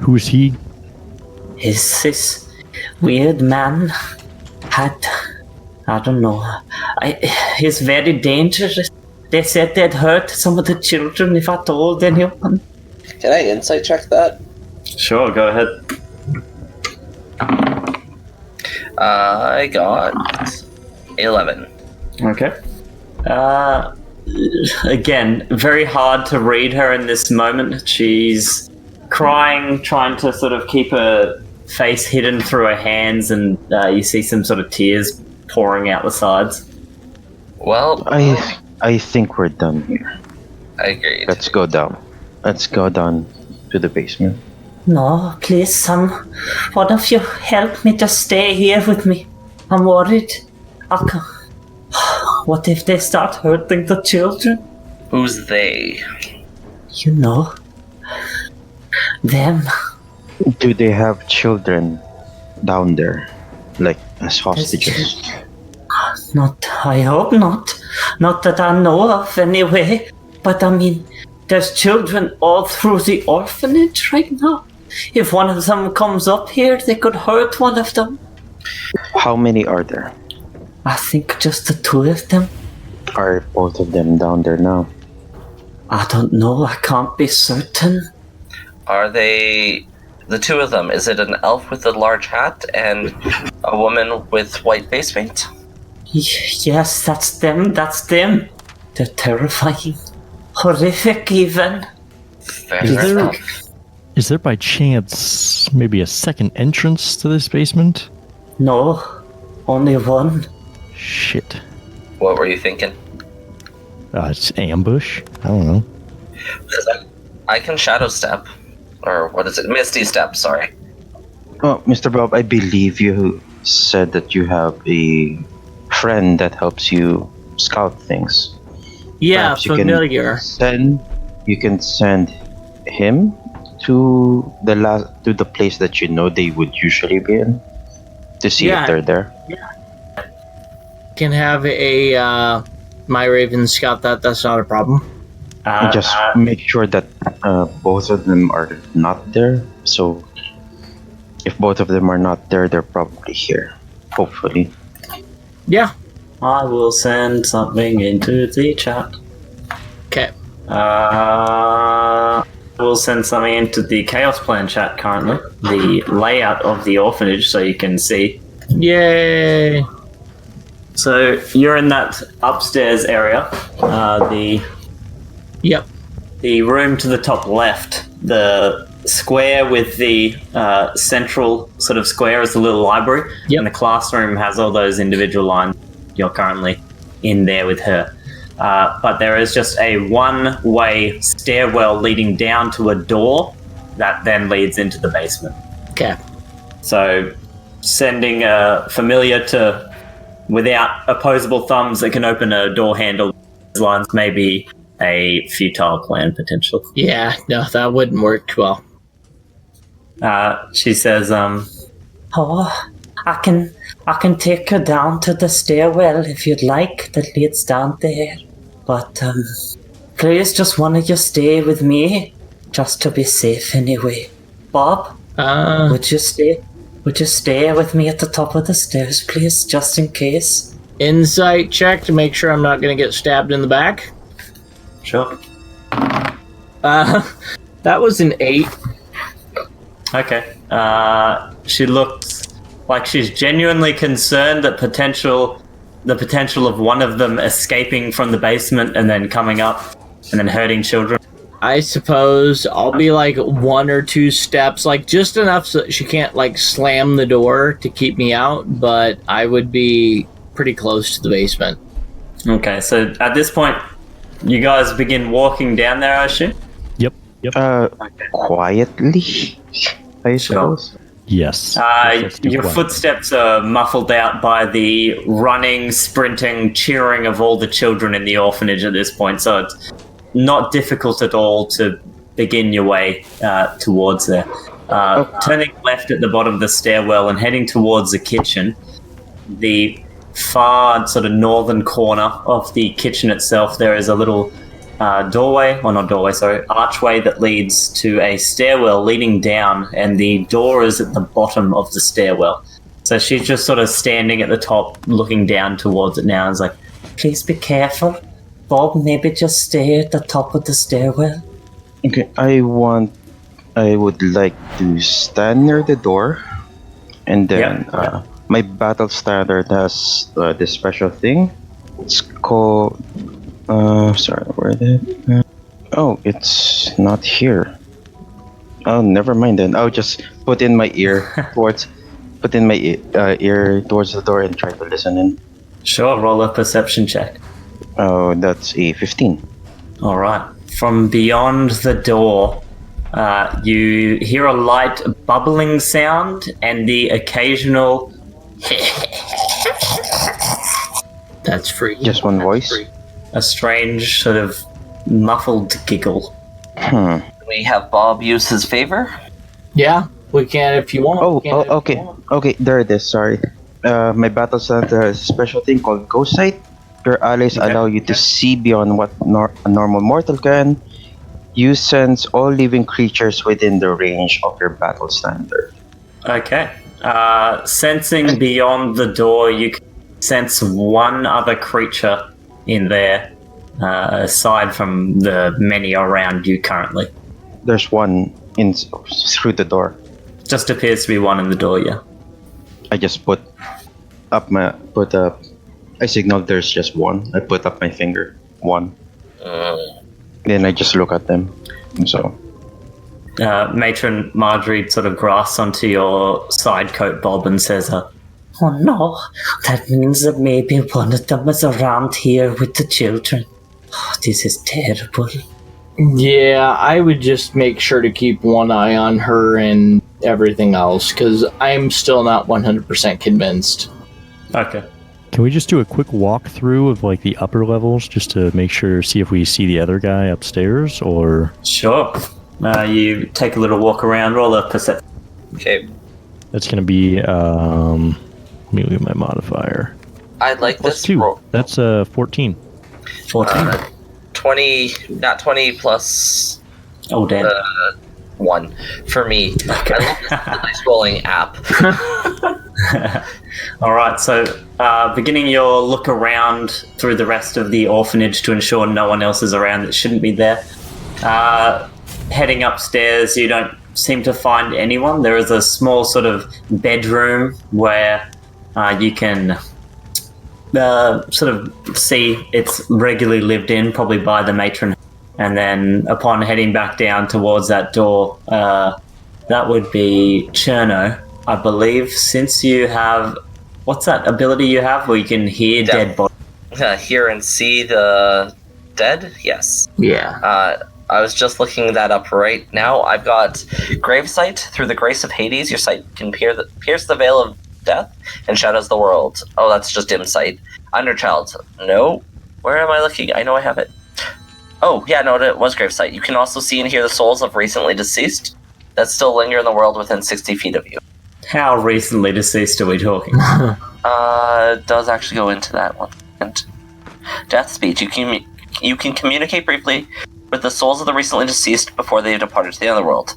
Who's he? This weird man had, I don't know. He's very dangerous. They said they'd hurt some of the children if I told anyone. Can I insight check that? Sure, go ahead. I got 11. Okay. Again, very hard to read her in this moment. She's crying, trying to sort of keep her face hidden through her hands, and you see some sort of tears pouring out the sides. Well, I think we're done here. I agree. Let's go down. Let's go down to the basement. No, please, one of you help me to stay here with me. I'm worried. What if they start hurting the children? Who's they? You know. Them. Do they have children down there, like as hostages? Not, I hope not. Not that I know of, anyway. But I mean, there's children all through the orphanage right now. If one of them comes up here, they could hurt one of them. How many are there? I think just the 2 of them. Are both of them down there now? I don't know, I can't be certain. Are they the 2 of them? Is it an elf with a large hat and a woman with white face paint? Yes, that's them. They're terrifying. Horrific, even. Is there by chance maybe a second entrance to this basement? No, only one. Shit. What were you thinking? It's ambush? I don't know. I can shadow step. Or what is it? Misty step, sorry. Oh, Mr. Bob, I believe you said that you have a friend that helps you scout things. Yeah, Perhaps familiar. You can send him to the place that you know they would usually be in to see if they're there. Can have a my Raven scout that. That's not a problem. Just make sure that both of them are not there. So if both of them are not there, they're probably here. Hopefully. Yeah. I will send something into the chat. Okay. I will send something into the Chaos Plan chat currently. The layout of the orphanage so you can see. Yay. So you're in that upstairs area. Yep. The room to the top left, the square with the central sort of square is the little library. Yep. And the classroom has all those individual lines. You're currently in there with her. But there is just a one-way stairwell leading down to a door that then leads into the basement. Okay. So sending a familiar to, without opposable thumbs that can open a door handle, lines may be a futile plan potential. Yeah, no, that wouldn't work well. She says, Oh, I can take her down to the stairwell if you'd like that leads down there. But please, just one of you stay with me, just to be safe anyway. Bob, would you stay with me at the top of the stairs, please, just in case? Insight check to make sure I'm not going to get stabbed in the back. sure. That was an 8. Okay. She looks like she's genuinely concerned that the potential of one of them escaping from the basement and then coming up and then hurting children. I suppose I'll be like 1 or 2 steps, like just enough so that she can't like slam the door to keep me out, but I would be pretty close to the basement. Okay, so at this point, you guys begin walking down there, I assume? Yep. Quietly, I suppose. Yes. Let's do Your quiet. footsteps are muffled out by the running, sprinting, cheering of all the children in the orphanage at this point, so it's not difficult at all to begin your way towards there. Turning left at the bottom of the stairwell and heading towards the kitchen, the far sort of northern corner of the kitchen itself, there is a little archway that leads to a stairwell leading down, and the door is at the bottom of the stairwell. So she's just sort of standing at the top, looking down towards it now, and is like, Please be careful. Bob, maybe just stay at the top of the stairwell. Okay, I would like to stand near the door, and then my battle standard has this special thing. It's called. Sorry, where is it? Oh, it's not here. Oh, never mind then. I'll just put in my ear towards the door and try to listen in. sure, roll a perception check. Oh, that's a 15. All right. From beyond the door, you hear a light bubbling sound and the occasional That's free. Just one voice. a strange sort of muffled giggle. We have Bob use his favor. Yeah, we can if you want. Okay, there it is. Sorry. My battle center has a special thing called Ghost Sight. Your allies allow you to see beyond what a normal mortal can. You sense all living creatures within the range of your battle standard. Okay. Sensing beyond the door, you can sense one other creature in there, aside from the many around you currently. There's one through the door. Just appears to be one in the door, yeah. I just I signaled there's just one. I put up my finger. One. Then I just look at them. And so. Matron Marjorie sort of grasps onto your side coat, Bob, and says, Oh no, that means that maybe one of them is around here with the children. Oh, this is terrible. Yeah, I would just make sure to keep one eye on her and everything else, because I'm still not 100% convinced. Okay. Can we just do a quick walkthrough of like the upper levels just to make sure, see if we see the other guy upstairs, or? Sure. You take a little walk around, roll a perception. Okay. That's gonna be let me leave my modifier. I'd like Plus this 2. roll. That's 14. 14. 20, not 20 plus Oh, damn. 1 for me. Okay. I love this dice rolling app. All right, so beginning your look around through the rest of the orphanage to ensure no one else is around that shouldn't be there. Heading upstairs, you don't seem to find anyone. There is a small sort of bedroom where you can sort of see it's regularly lived in, probably by the matron. And then upon heading back down towards that door, that would be Cherno, I believe, since you have... What's that ability you have where you can hear dead bodies? Hear and see the dead? Yes. Yeah. I was just looking that up right now. I've got Gravesight. Through the grace of Hades, your sight can pierce the veil of death and shadows the world. Oh, that's just dim sight. Underchild. No. Where am I looking? I know I have it. Oh, yeah, no, it was Gravesight. You can also see and hear the souls of recently deceased that still linger in the world within 60 feet of you. How recently deceased are we talking? It does actually go into that one. And death speech. You can communicate briefly with the souls of the recently deceased before they have departed to the otherworld.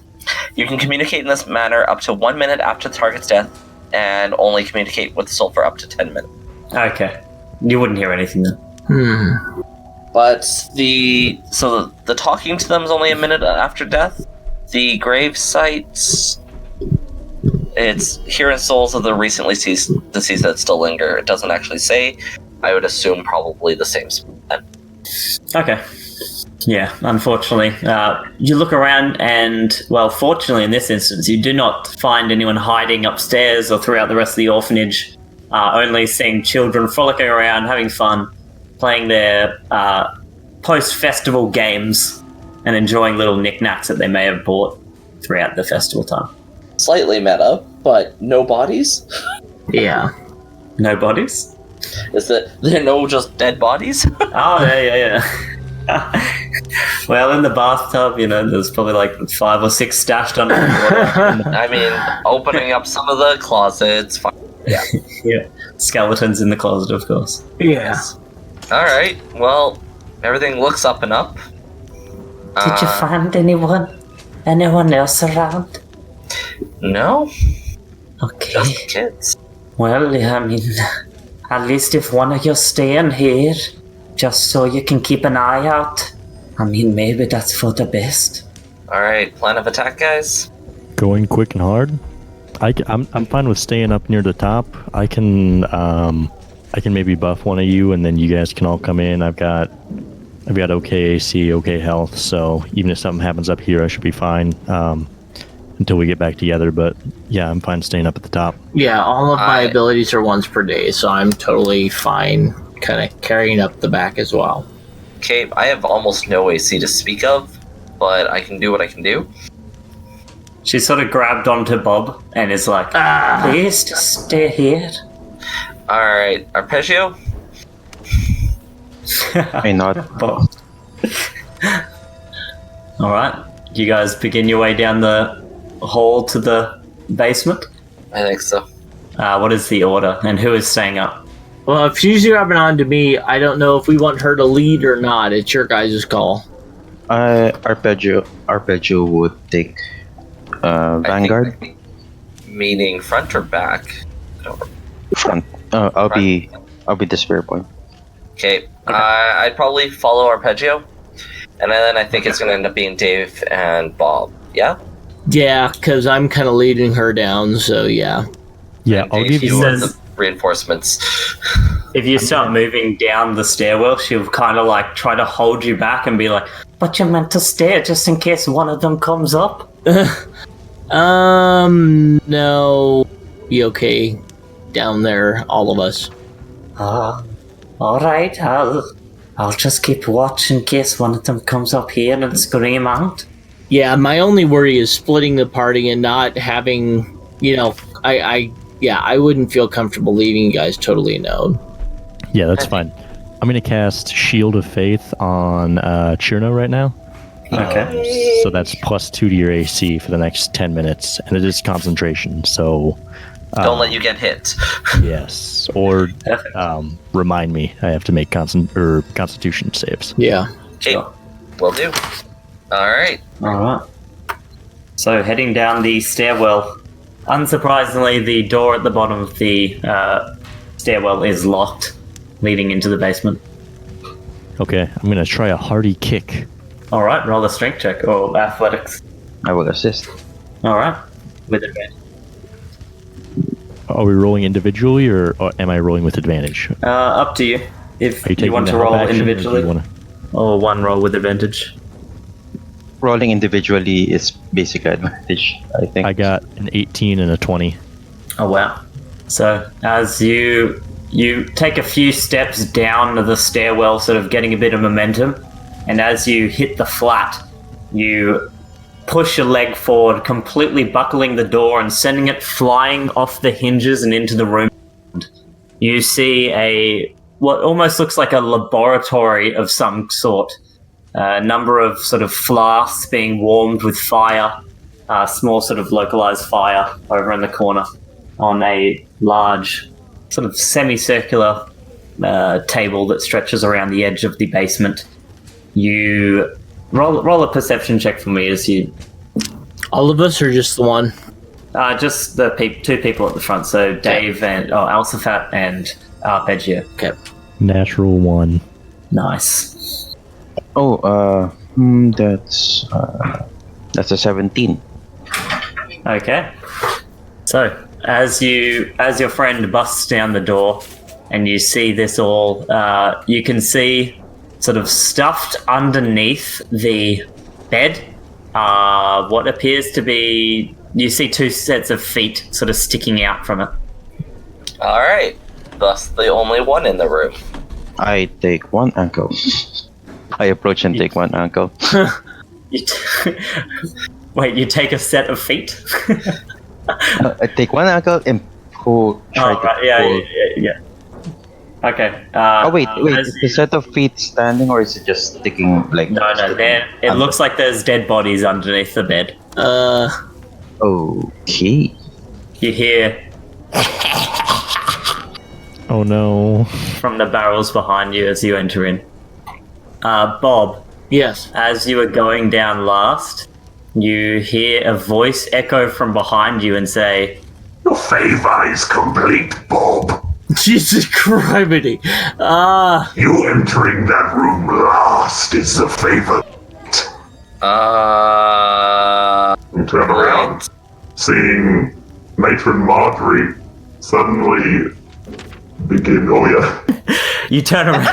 You can communicate in this manner up to 1 minute after the target's death, and only communicate with the soul for up to 10 minutes. Okay. You wouldn't hear anything then. But the talking to them is only a minute after death. The grave sites, it's hearing souls of the recently deceased that still linger. It doesn't actually say. I would assume probably the same. Okay. Yeah, unfortunately. You look around and, well, fortunately in this instance, you do not find anyone hiding upstairs or throughout the rest of the orphanage, only seeing children frolicking around, having fun. playing their post-festival games and enjoying little knickknacks that they may have bought throughout the festival time. Slightly meta, but no bodies? Yeah. No bodies? Is there no just dead bodies? Oh, yeah. Well, in the bathtub, there's probably like 5 or 6 stashed under the water. I mean, opening up some of the closets. Yeah. Yeah. Skeletons in the closet, of course. Yeah. Alright, well, everything looks up and up. Did you find anyone else around? No, Okay. just kids. Well, I mean, at least if one of you's staying here, just so you can keep an eye out. I mean, maybe that's for the best. Alright, plan of attack, guys. Going quick and hard. I'm fine with staying up near the top. I can maybe buff one of you, and then you guys can all come in. I've got okay AC, okay health, so even if something happens up here, I should be fine until we get back together. But yeah, I'm fine staying up at the top. Yeah, all of my abilities are once per day, so I'm totally fine kind of carrying up the back as well. Okay, I have almost no AC to speak of, but I can do what I can do. She sort of grabbed onto Bob and is like, Please just stay here. Alright, Arpeggio? May not. Bob. Alright, you guys begin your way down the hall to the basement. I think so. What is the order, and who is staying up? Well, if she's grabbing on to me, I don't know if we want her to lead or not. It's your guys' call. Arpeggio would take Vanguard. Meaning front or back? Front. I'll be the spare point. Okay, I'd probably follow Arpeggio, and then I think it's going to end up being Dave and Bob. Yeah? Yeah, because I'm kind of leading her down, so yeah. Yeah, And I'll Dave, give you. are the reinforcements. If you start moving down the stairwell, she'll kind of like try to hold you back and be like, But you're meant to stay just in case one of them comes up. No. Be okay down there, all of us. Alright, I'll just keep watch in case one of them comes up here and scream out. Yeah, my only worry is splitting the party and not having, I wouldn't feel comfortable leaving you guys totally alone. Yeah, that's fine. I'm gonna cast Shield of Faith on Cherno right now. okay. So that's +2 to your AC for the next 10 minutes, and it is concentration. So Don't let you get hit. yes, or remind me I have to make Constitution saves. Yeah. Okay, will do. Alright. Alright. So heading down the stairwell, unsurprisingly, the door at the bottom of the stairwell is locked, leading into the basement. Okay, I'm gonna try a hearty kick. Alright, roll a strength check, or athletics. I will assist. Alright, with advantage. Are we rolling individually, or am I rolling with advantage? Up to you. If Are you you want to the help roll action, or do individually, you wanna- or one roll with advantage. Rolling individually is basic advantage, I think. I got an 18 and a 20. Oh wow. So as you take a few steps down the stairwell, sort of getting a bit of momentum, and as you hit the flat, you push your leg forward, completely buckling the door and sending it flying off the hinges and into the room. You see what almost looks like a laboratory of some sort. A number of sort of flasks being warmed with fire, small sort of localized fire over in the corner on a large sort of semicircular table that stretches around the edge of the basement. You roll a perception check for me as you... All of us, or just the one? Just the two people at the front, so Dave and Alsaphat and Appegio. Okay. Natural 1. Nice. Oh, that's a 17. Okay. So, as your friend busts down the door and you see this all, you can see sort of stuffed underneath the bed, what appears to be, you see 2 sets of feet sort of sticking out from it. Alright. Thus the only one in the room. I take one ankle. I approach and take one ankle. Wait, you take a set of feet? I take one ankle and pull. Yeah. Okay. Wait. Is the set of feet standing or is it just sticking like? No. It looks like there's dead bodies underneath the bed. Okay. You hear Oh no. from the barrels behind you as you enter in. Bob, Yes. as you are going down last, you hear a voice echo from behind you and say, Your favor is complete, Bob. Jesus Christ. You entering that room last is the favor. You turn around, seeing Matron Marjorie suddenly begin. Oh yeah. you turn around.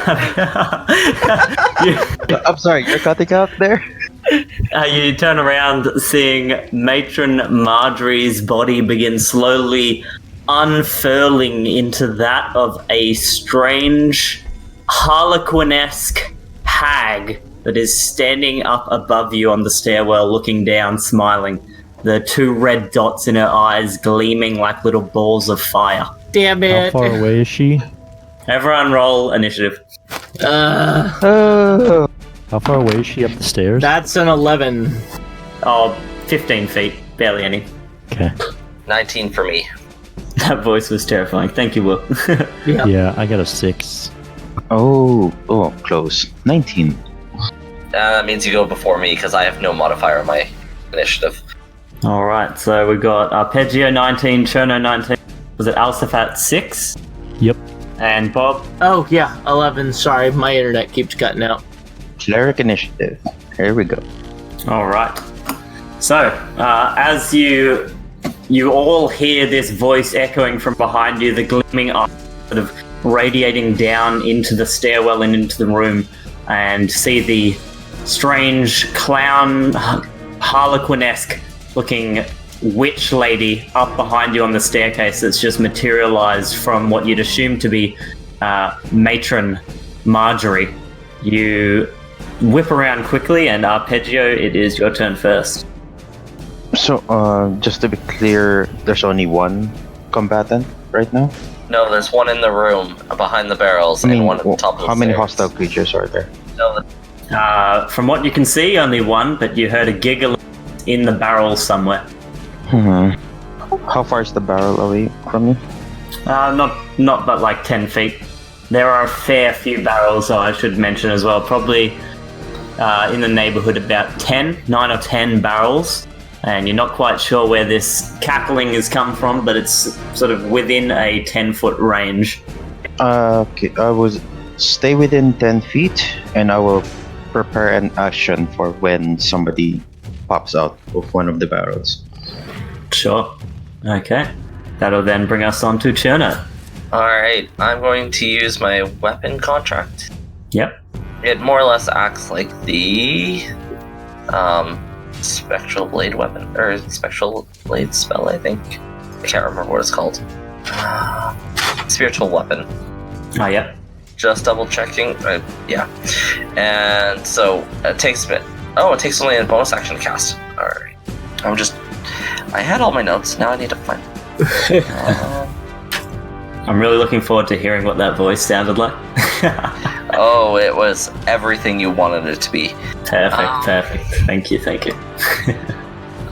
I'm sorry, you're cutting out there. You turn around, seeing Matron Marjorie's body begin slowly unfurling into that of a strange, harlequinesque hag that is standing up above you on the stairwell, looking down, smiling. The two red dots in her eyes gleaming like little balls of fire. Damn How it. far away is she? Everyone roll initiative. Oh. How far away is she up the stairs? That's an 11. Oh, 15 feet. Barely any. Okay. 19 for me. That voice was terrifying. Thank you, Will. Yeah, I got a 6. Oh, close. 19. That means you go before me because I have no modifier on my initiative. Alright, so we got Appegio 19, Cherno 19. Was it Alsaphat 6? Yep. And Bob? Oh, yeah, 11. Sorry, my internet keeps cutting out. Cleric initiative. Here we go. Alright. So, as you all hear this voice echoing from behind you, the gleaming eye sort of radiating down into the stairwell and into the room, and see the strange clown, harlequinesque looking witch lady up behind you on the staircase that's just materialized from what you'd assume to be Matron Marjorie. You whip around quickly, and Arpeggio, it is your turn first. So, just to be clear, there's only one combatant right now? No, there's one in the room behind the barrels and one at the top of the how many stairs. hostile creatures are there? No, From what you can see, only one, but you heard a giggle in the barrel somewhere. How far is the barrel away from me? Not but like 10 feet. There are a fair few barrels, so I should mention as well. Probably in the neighborhood about 9 or 10 barrels. And you're not quite sure where this cackling has come from, but it's sort of within a 10-foot range. Okay, I will stay within 10 feet, and I will prepare an action for when somebody pops out of one of the barrels. Sure. Okay. That'll then bring us on to Cherno. Alright, I'm going to use my weapon contract. Yep. It more or less acts like the spectral blade weapon, or spectral blade spell, I think. I can't remember what it's called. Spiritual weapon. Oh, yep. Just double checking. Yeah. And so it takes a bit. Oh, it takes only a bonus action to cast. Alright. I had all my notes, now I need to find. I'm really looking forward to hearing what that voice sounded like. Oh, it was everything you wanted it to be. Perfect. Thank you.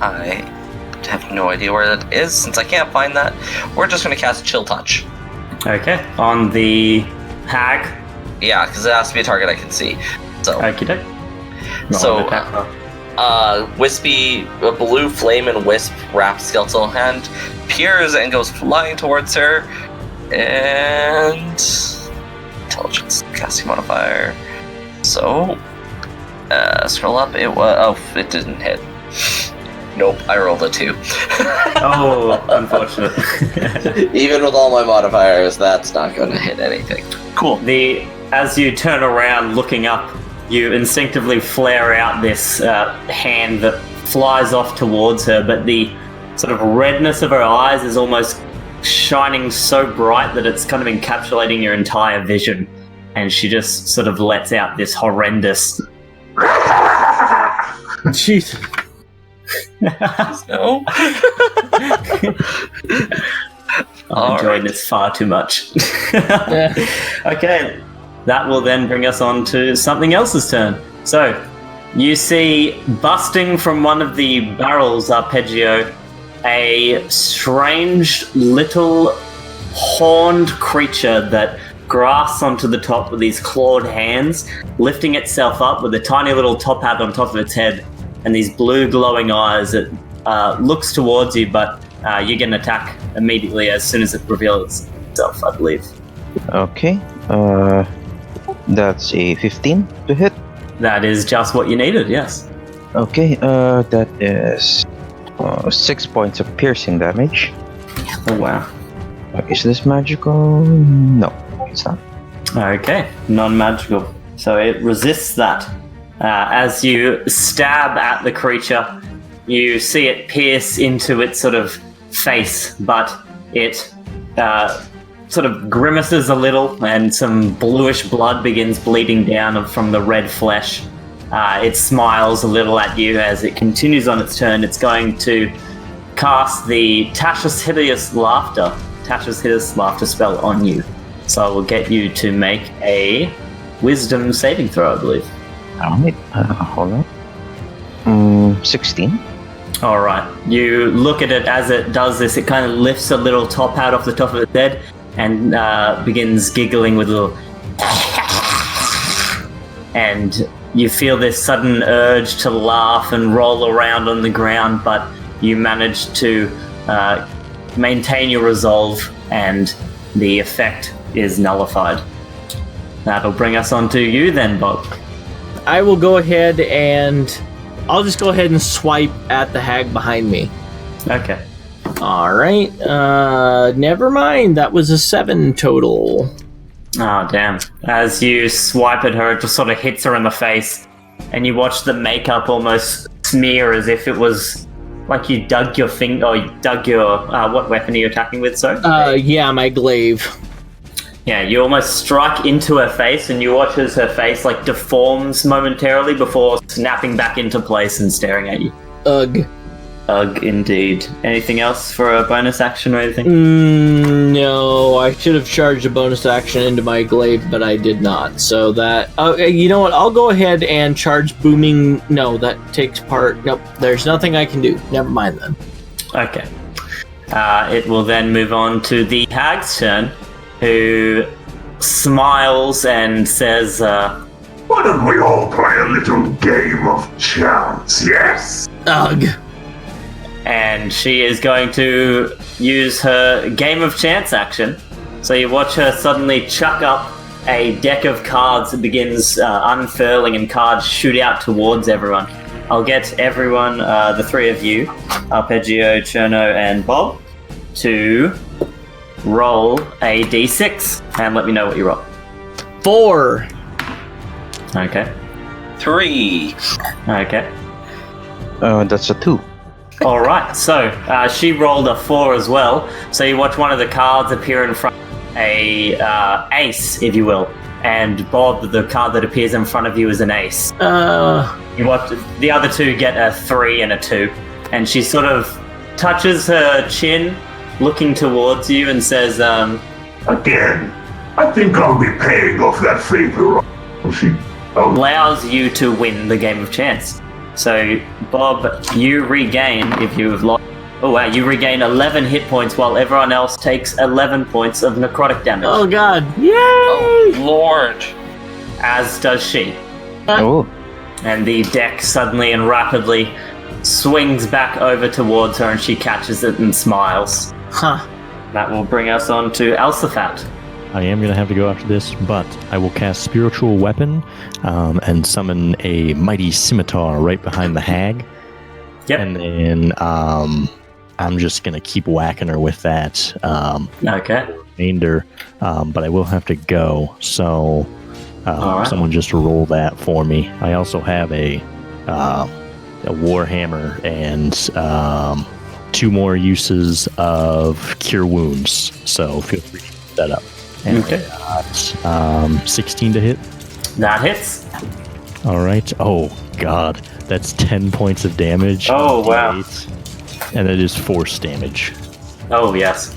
I have no idea where that is. Since I can't find that, we're just going to cast Chill Touch. Okay. On the hag. Yeah, because it has to be a target I can see. So, Okie doke. wispy, a blue flame and wisp wrapped skeletal hand peers and goes flying towards her. And intelligence casting modifier. So, scroll up. It didn't hit. Nope, I rolled a 2. Oh, unfortunate. Even with all my modifiers, that's not going to hit anything. Cool. As you turn around looking up, you instinctively flare out this hand that flies off towards her, but the sort of redness of her eyes is almost shining so bright that it's kind of encapsulating your entire vision. and she just sort of lets out this horrendous. Jeez. No. I'm enjoying this far too much. Okay, that will then bring us on to something else's turn. So, you see, busting from one of the barrels, Appegio, a strange little horned creature that grasps onto the top with these clawed hands, lifting itself up with a tiny little top hat on top of its head and these blue glowing eyes. It looks towards you, but you get an attack immediately as soon as it reveals itself, I believe. Okay. That's a 15 to hit. That is just what you needed, yes. Okay, that is 6 points of piercing damage. Oh, wow. Is this magical? No, it's not. Okay, non-magical. So it resists that. As you stab at the creature, you see it pierce into its sort of face, but it sort of grimaces a little, and some bluish blood begins bleeding down from the red flesh. It smiles a little at you as it continues on its turn. It's going to cast the Tasha's Hideous Laughter spell on you. So I will get you to make a Wisdom saving throw, I believe. Alright, hold on. 16. Alright, you look at it as it does this. It kind of lifts a little top hat off the top of its head and begins giggling with a little... And you feel this sudden urge to laugh and roll around on the ground, but you manage to maintain your resolve, and the effect is nullified. That'll bring us on to you then, Bob. I will go ahead and I'll just go ahead and swipe at the hag behind me. Okay. All right. Never mind. That was a 7 total. Oh, damn. As you swipe at her, it just sort of hits her in the face, and you watch the makeup almost smear as if it was like you dug your finger, or you dug your, what weapon are you attacking with, sir? Yeah, my glaive. Yeah, you almost strike into her face, and you watch as her face, like, deforms momentarily before snapping back into place and staring at you. Ugh. Ugh, indeed. Anything else for a bonus action or anything? No, I should have charged a bonus action into my glaive, but I did not. So that... you know what? I'll go ahead and charge booming... No, that takes part... Nope, there's nothing I can do. Never mind then. Okay. It will then move on to the hag's turn, who smiles and says, Why don't we all play a little game of chance, yes? Ugh. And she is going to use her Game of Chance action. So you watch her suddenly chuck up a deck of cards that begins unfurling, and cards shoot out towards everyone. I'll get everyone, the three of you, Appegio, Cherno, and Bob, to roll a d6 and let me know what you roll. 4. Okay. 3. Okay. That's a 2. All right, so she rolled a 4 as well. So you watch one of the cards appear in front, a ace, if you will, and Bob, the card that appears in front of you is an ace. You watch the other two get a 3 and a 2, and she sort of touches her chin, looking towards you, and says, Again, I think I'll be paying off that favor. She allows you to win the Game of Chance. So, Bob, you regain, if you have lost... Oh, wow, you regain 11 hit points while everyone else takes 11 points of necrotic damage. Oh, God. Yay! Oh, Lord. As does she. Oh. And the deck suddenly and rapidly swings back over towards her, and she catches it and smiles. Huh. That will bring us on to Alsaphat. I am going to have to go after this, but I will cast Spiritual Weapon and summon a Mighty Scimitar right behind the hag. Yep. And then I'm just going to keep whacking her with that. Okay. Remainder, but I will have to go. So right. Someone just roll that for me. I also have a Warhammer and 2 more uses of Cure Wounds. So feel free to set up. And Okay. I got 16 to hit. That hits. All right. Oh, God. That's 10 points of damage. Oh, wow. D8, and it is force damage. Oh, yes.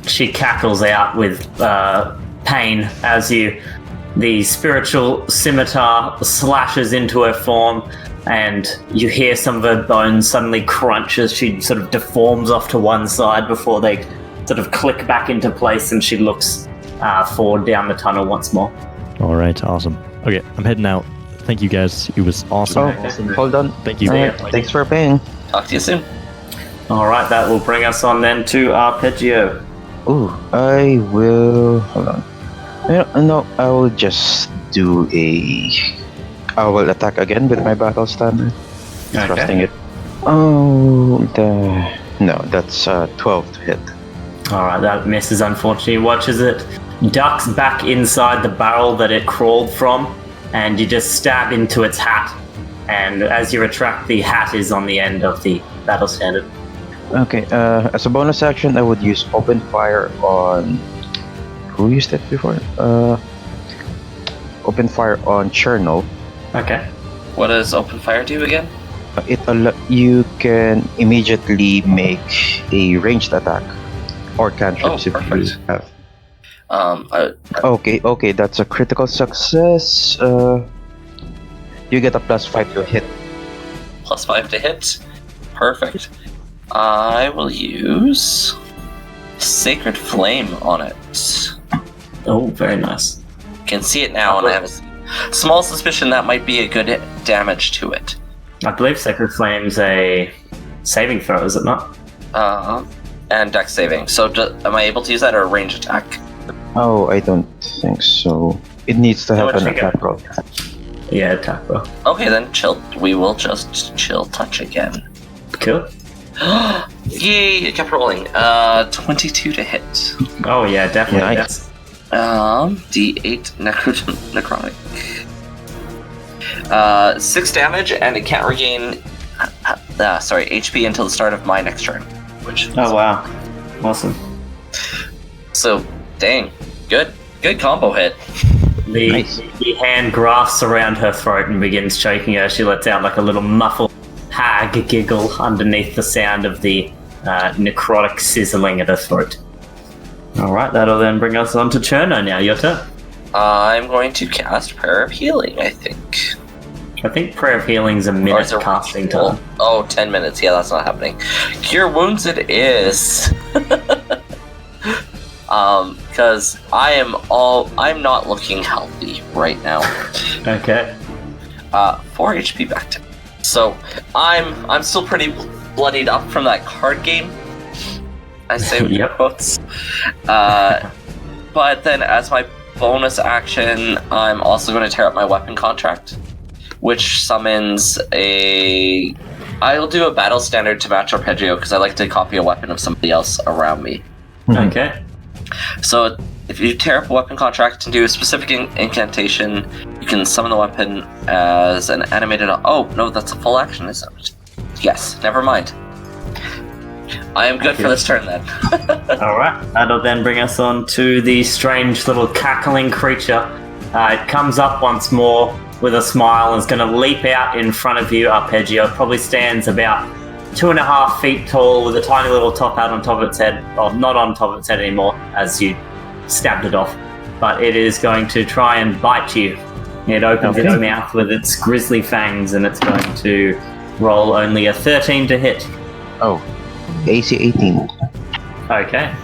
She cackles out with pain as the spiritual scimitar slashes into her form, and you hear some of her bones suddenly crunch as she sort of deforms off to one side before they sort of click back into place, and she looks forward down the tunnel once more. All right. Awesome. Okay, I'm heading out. Thank you, guys. It was awesome. Hold on. Thank you. Alright, thanks for paying. Talk to you soon. All right, that will bring us on then to Appegio. Ooh, I will. Hold on. No, I will just do a. I will attack again with my battle standard. Trusting it. Oh, no, that's 12 to hit. All right, that misses, unfortunately. Watches it ducks back inside the barrel that it crawled from, and you just stab into its hat. And as you retract, the hat is on the end of the battle standard. Okay, as a bonus action, I would use open fire on. Who used it before? Open fire on Cherno. Okay. What does open fire do again? You can immediately make a ranged attack or cantrips if perfect. you have. Okay, that's a critical success. You get a +5 to hit. +5 to hit. Perfect. I will use Sacred Flame on it. Oh, very nice. You can see it now, and I have a small suspicion that might be a good damage to it. I believe Sacred Flame's a saving throw, is it not? And dex saving. So am I able to use that or a range attack? Oh, I don't think so. It needs to have What an you got? attack roll. Yeah, attack roll. Okay, then chill. We will just chill touch again. Cool. Yay! It kept rolling. 22 to hit. Oh yeah, definitely. Nice. D8 necrotic. 6 damage, and it can't regain HP until the start of my next turn. Oh wow, awesome. So, dang, good combo hit. The hand grasps around her throat and begins choking her. She lets out like a little muffled hag giggle underneath the sound of the necrotic sizzling at her throat. Alright, that'll then bring us on to Cherno now. Your turn. I'm going to cast Prayer of Healing, I think. I think Prayer of Healing's a minute casting time. Oh, 10 minutes. Yeah, that's not happening. Cure Wounds it is. Because I'm not looking healthy right now. Okay. 4 HP back to me. So I'm still pretty bloodied up from that card game. I say with Yep. quotes. But then as my bonus action, I'm also going to tear up my weapon contract, which summons I'll do a battle standard to match Appegio because I like to copy a weapon of somebody else around me. Okay. So if you tear up a weapon contract and do a specific incantation, you can summon the weapon as an animated... Oh, no, that's a full action, isn't it? Yes, never mind. I am good for this turn then. Alright, that'll then bring us on to the strange little cackling creature. It comes up once more with a smile and is going to leap out in front of you. Appegio probably stands about 2.5 feet tall with a tiny little top out on top of its head. Well, not on top of its head anymore, as you stabbed it off. But it is going to try and bite you. It opens its mouth with its grisly fangs, and it's going to roll only a 13 to hit. Oh, AC 18. Okay.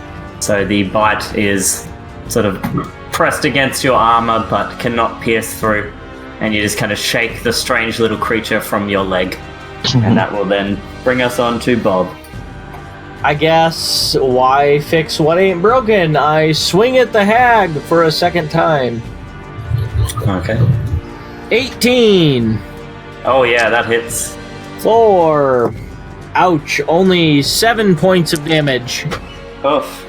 So the bite is sort of pressed against your armor, but cannot pierce through. And you just kind of shake the strange little creature from your leg. And that will then bring us on to Bob. I guess, why fix what ain't broken? I swing at the hag for a second time. Okay. 18! Oh yeah, that hits. 4! Ouch, only 7 points of damage. Oof.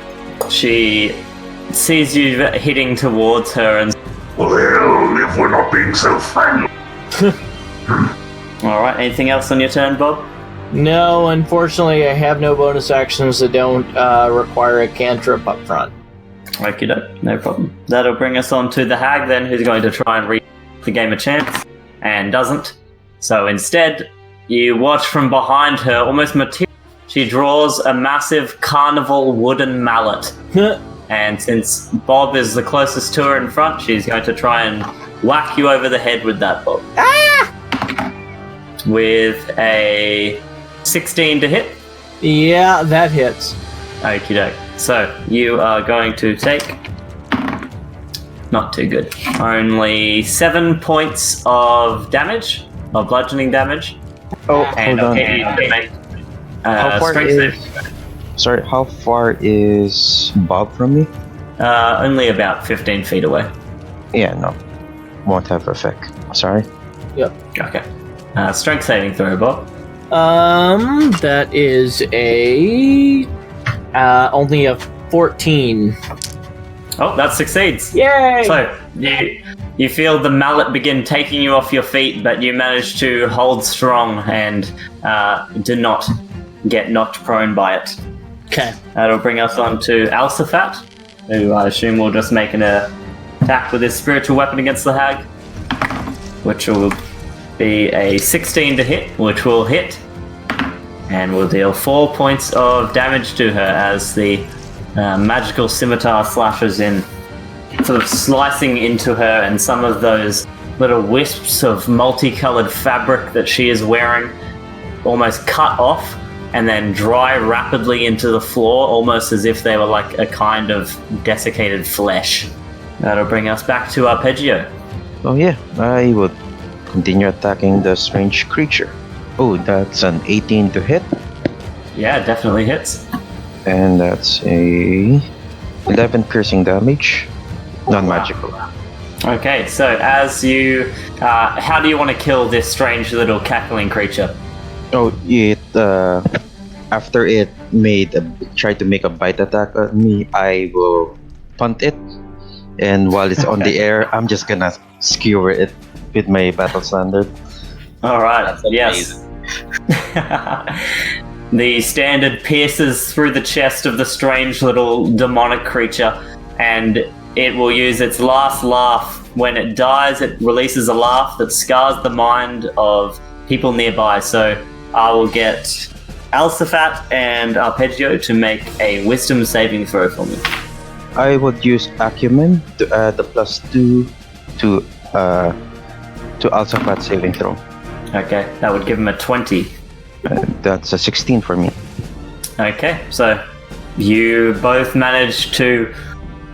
She sees you hitting towards her and... Well, if we're not being so friendly. Alright, anything else on your turn, Bob? No, unfortunately, I have no bonus actions that don't require a cantrip up front. Okie doke, no problem. That'll bring us on to the hag then, who's going to try and read the game a chance, and doesn't. So instead, you watch from behind her, almost material. She draws a massive carnival wooden mallet. And since Bob is the closest to her in front, she's going to try and whack you over the head with that, Bob. With a 16 to hit. Yeah, that hits. Okie doke. So, you are going to take... Not too good. Only 7 points of damage, of bludgeoning damage. Oh, And hold on. okay, you can make How far strength is... save. Sorry, how far is Bob from me? Only about 15 feet away. Yeah, no. Won't have effect. Sorry. Okay. Strength saving throw, Bob. That is a only a 14. Oh, that succeeds. Yay! So, you feel the mallet begin taking you off your feet, but you manage to hold strong and do not get knocked prone by it. Okay. That'll bring us on to Alsaphat, who I assume will just make an attack with his spiritual weapon against the hag, which will be a 16 to hit, which will hit, and will deal 4 points of damage to her as the magical scimitar slashes in, sort of slicing into her, and some of those little wisps of multicolored fabric that she is wearing almost cut off and then dry rapidly into the floor, almost as if they were like a kind of desiccated flesh. That'll bring us back to Appegio. Oh yeah, I would continue attacking the strange creature. Oh, that's an 18 to hit. Yeah, definitely hits. And that's a 11 piercing damage. Non-magical. Okay, so as you... how do you want to kill this strange little cackling creature? Oh, it after it tried to make a bite attack at me, I will punt it, and while it's on the air, I'm just gonna skewer it with my battle standard. All right. That's Yes. The standard pierces through the chest of the strange little demonic creature, and it will use its last laugh. When it dies, it releases a laugh that scars the mind of people nearby. So I will get Alsaphat and Appegio to make a wisdom saving throw for me. I would use acumen to add a +2 to Alsaphat saving throw. Okay, that would give him a 20. That's a 16 for me. Okay, so you both manage to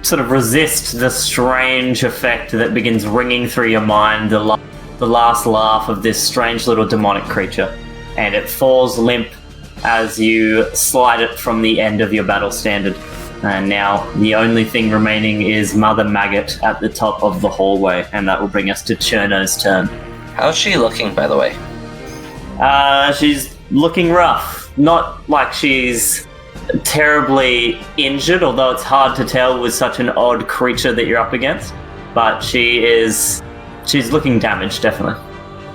sort of resist the strange effect that begins ringing through your mind, the last laugh of this strange little demonic creature, and it falls limp as you slide it from the end of your battle standard. And now the only thing remaining is Mother Maggot at the top of the hallway, and that will bring us to Cherno's turn. How's she looking, by the way? She's looking rough. Not like she's terribly injured, although it's hard to tell with such an odd creature that you're up against. But she's looking damaged, definitely.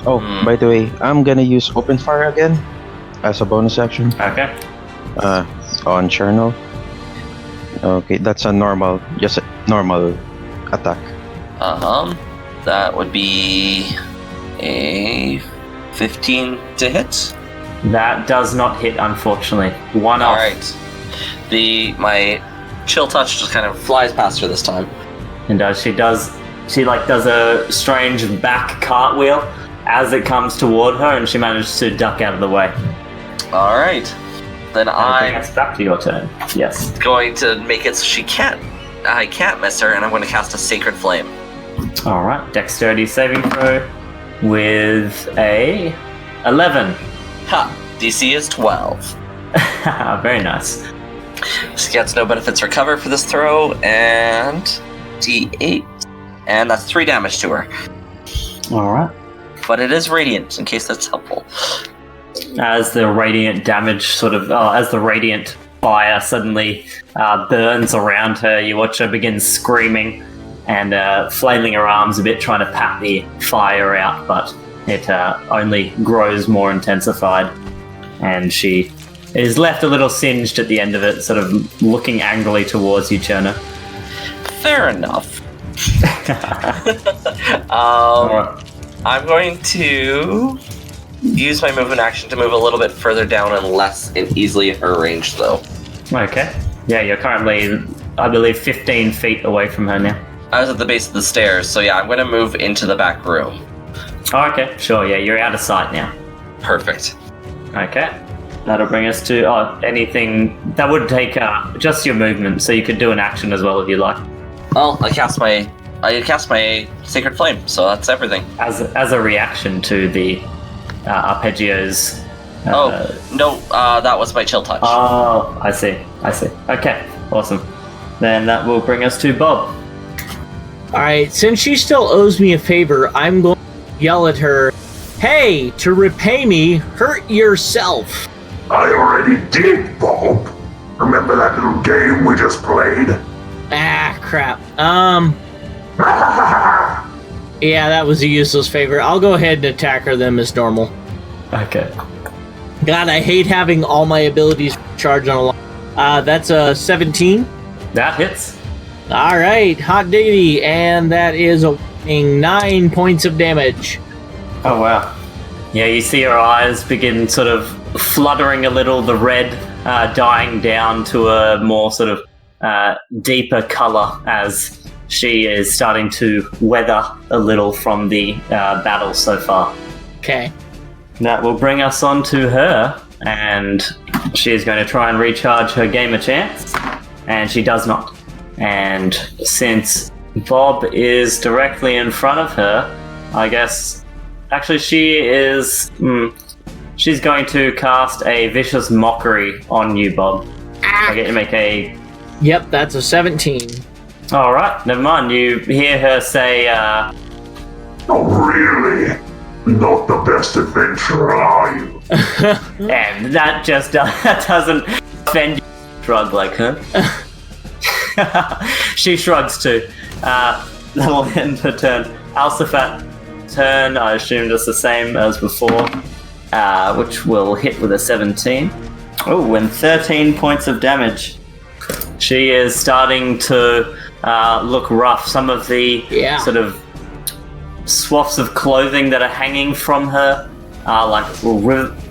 Oh, by the way, I'm gonna use open fire again as a bonus action. Okay. On Cherno. Okay, that's just a normal attack. That would be a 15 to hit. That does not hit, unfortunately. One off. Alright. My chill touch just kind of flies past her this time. And she does a strange back cartwheel as it comes toward her, and she manages to duck out of the way. Alright. Then I'm back to your turn. Yes. going to make it so I can't miss her, and I'm going to cast a Sacred Flame. Alright, dexterity saving throw with a 11. Ha! DC is 12. Very nice. She gets no benefits or cover for this throw, and D8. And that's 3 damage to her. Alright. But it is radiant, in case that's helpful. As the radiant damage as the radiant fire suddenly burns around her, you watch her begin screaming and flailing her arms a bit, trying to pat the fire out, but it only grows more intensified, and she is left a little singed at the end of it, sort of looking angrily towards you, Cherno. Fair enough. I'm going to use my movement action to move a little bit further down and less and easily in her range, though. Okay. Yeah, you're currently, I believe, 15 feet away from her now. I was at the base of the stairs, so yeah, I'm going to move into the back room. Oh, okay. Sure, yeah, you're out of sight now. Perfect. Okay. That'll bring us to anything that would take just your movement, so you could do an action as well if you like. Well, I cast my Sacred Flame, so that's everything. As a reaction to the Appegio's. That was my Chill Touch. Oh, I see. Okay, awesome. Then that will bring us to Bob. Alright, since she still owes me a favor, I'm going to yell at her, "Hey, to repay me, hurt yourself." I already did, Bob. Remember that little game we just played? Ah, crap. Yeah, that was a useless favor. I'll go ahead and attack her then as normal. Okay. God, I hate having all my abilities charged on a line. That's a 17. That hits. Alright, hot diggity, and that is a whopping 9 points of damage. Oh, wow. Yeah, you see her eyes begin sort of fluttering a little, the red dying down to a more sort of deeper color as she is starting to weather a little from the battle so far. Okay. That will bring us on to her, and she is going to try and recharge her gamer chance, and she does not. And since Bob is directly in front of her, I guess... Actually, she is... she's going to cast a Vicious Mockery on you, Bob. I get you to make a... Yep, that's a 17. Alright, never mind. You hear her say, Oh, really? Not the best adventurer, are you? and that just doesn't offend you. Shrug like her. She shrugs too. That will end her turn. Alsaphat turn, I assume just the same as before, which will hit with a 17. Oh, and 13 points of damage. She is starting to look rough. Some of the sort of swaths of clothing that are hanging from her are like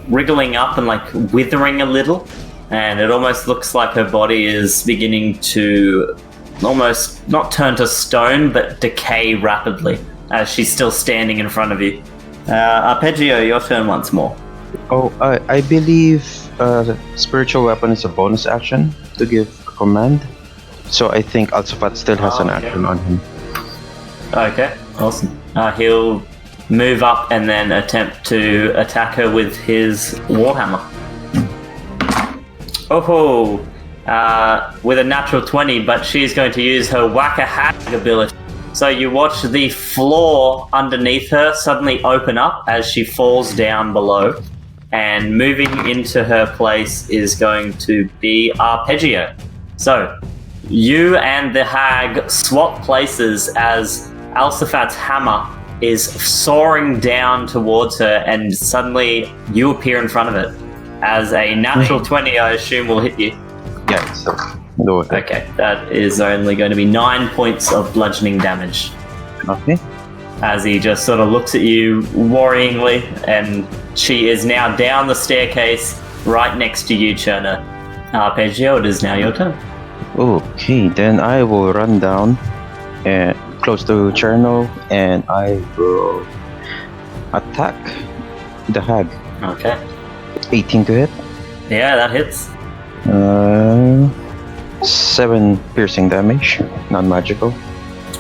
wriggling up and like withering a little, and it almost looks like her body is beginning to almost not turn to stone but decay rapidly as she's still standing in front of you. Appegio, your turn once more. Oh, I believe spiritual weapon is a bonus action to give a command, so I think Alsaphat still has an action on him. Okay, awesome. He'll move up and then attempt to attack her with his Warhammer. Oh, with a natural 20, but she's going to use her Whack-a-Hag ability. So you watch the floor underneath her suddenly open up as she falls down below, and moving into her place is going to be Appegio. So you and the hag swap places as Alsaphat's hammer is soaring down towards her, and suddenly you appear in front of it. As a natural 20, I assume, will hit you. Yeah, so do it. Okay, that is only going to be 9 points of bludgeoning damage. Okay. As he just sort of looks at you worryingly, and she is now down the staircase right next to you, Cherno. Appegio, it is now your turn. Okay, then I will run down and close to Cherno, and I will attack the hag. Okay. 18 to hit. Yeah, that hits. 7 piercing damage, non-magical.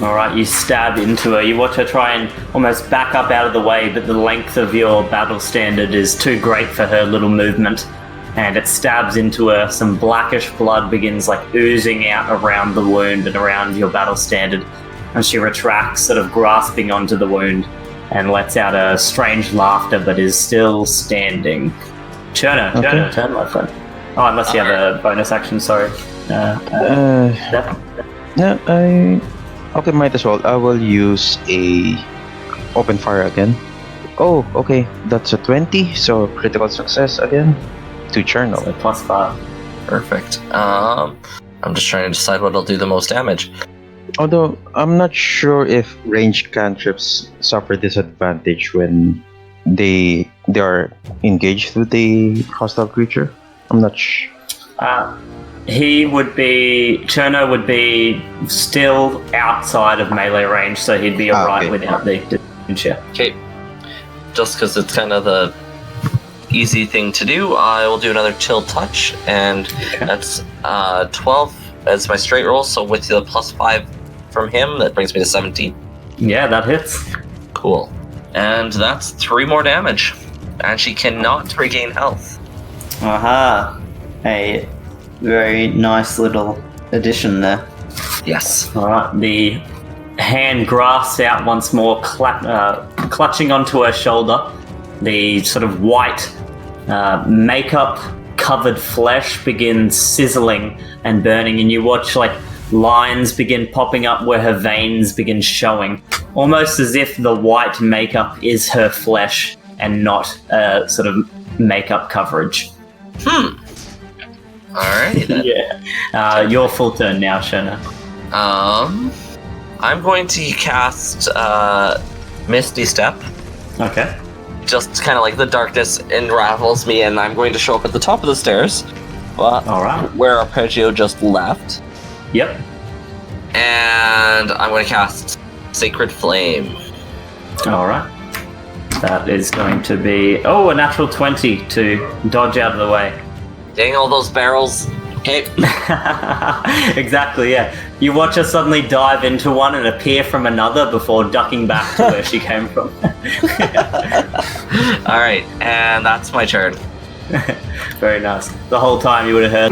Alright, you stab into her. You watch her try and almost back up out of the way, but the length of your battle standard is too great for her little movement. And it stabs into her. Some blackish blood begins like oozing out around the wound and around your battle standard. And she retracts, sort of grasping onto the wound, and lets out a strange laughter, but is still standing. Cherno, Okay. turn, my friend. Oh, unless you have a bonus action, sorry. Okay, might as well. I will use a open fire again. Oh, okay, that's a 20, so critical success again to Cherno. So +5. Perfect. I'm just trying to decide what'll do the most damage. Although I'm not sure if ranged cantrips suffer disadvantage when they are engaged with the hostile creature. I'm not sure. Cherno would be still outside of melee range, so he'd be alright okay. without the disadvantage. Yeah. Okay. Just because it's kind of the easy thing to do, I will do another chill touch, and that's 12 as my straight roll, so with the +5 from him, that brings me to 17. Yeah, that hits. Cool. And that's 3 more damage. And she cannot regain health. Aha. A very nice little addition there. Yes. Alright, the hand grasps out once more, clutching onto her shoulder. The sort of white makeup-covered flesh begins sizzling and burning, and you watch lines begin popping up where her veins begin showing, almost as if the white makeup is her flesh and not sort of makeup coverage. Alright then. Yeah. Your full turn now, Cherno. I'm going to cast Misty Step. Okay. Just kind of like the darkness enravels me, and I'm going to show up at the top of the stairs. Alright. Where Appegio just left. Yep. And I'm going to cast Sacred Flame. Alright. That is going to be... a natural 20 to dodge out of the way. Dang all those barrels. Okay. Exactly, yeah. You watch her suddenly dive into one and appear from another before ducking back to where she came from. Alright, and that's my turn. Very nice. The whole time you would have heard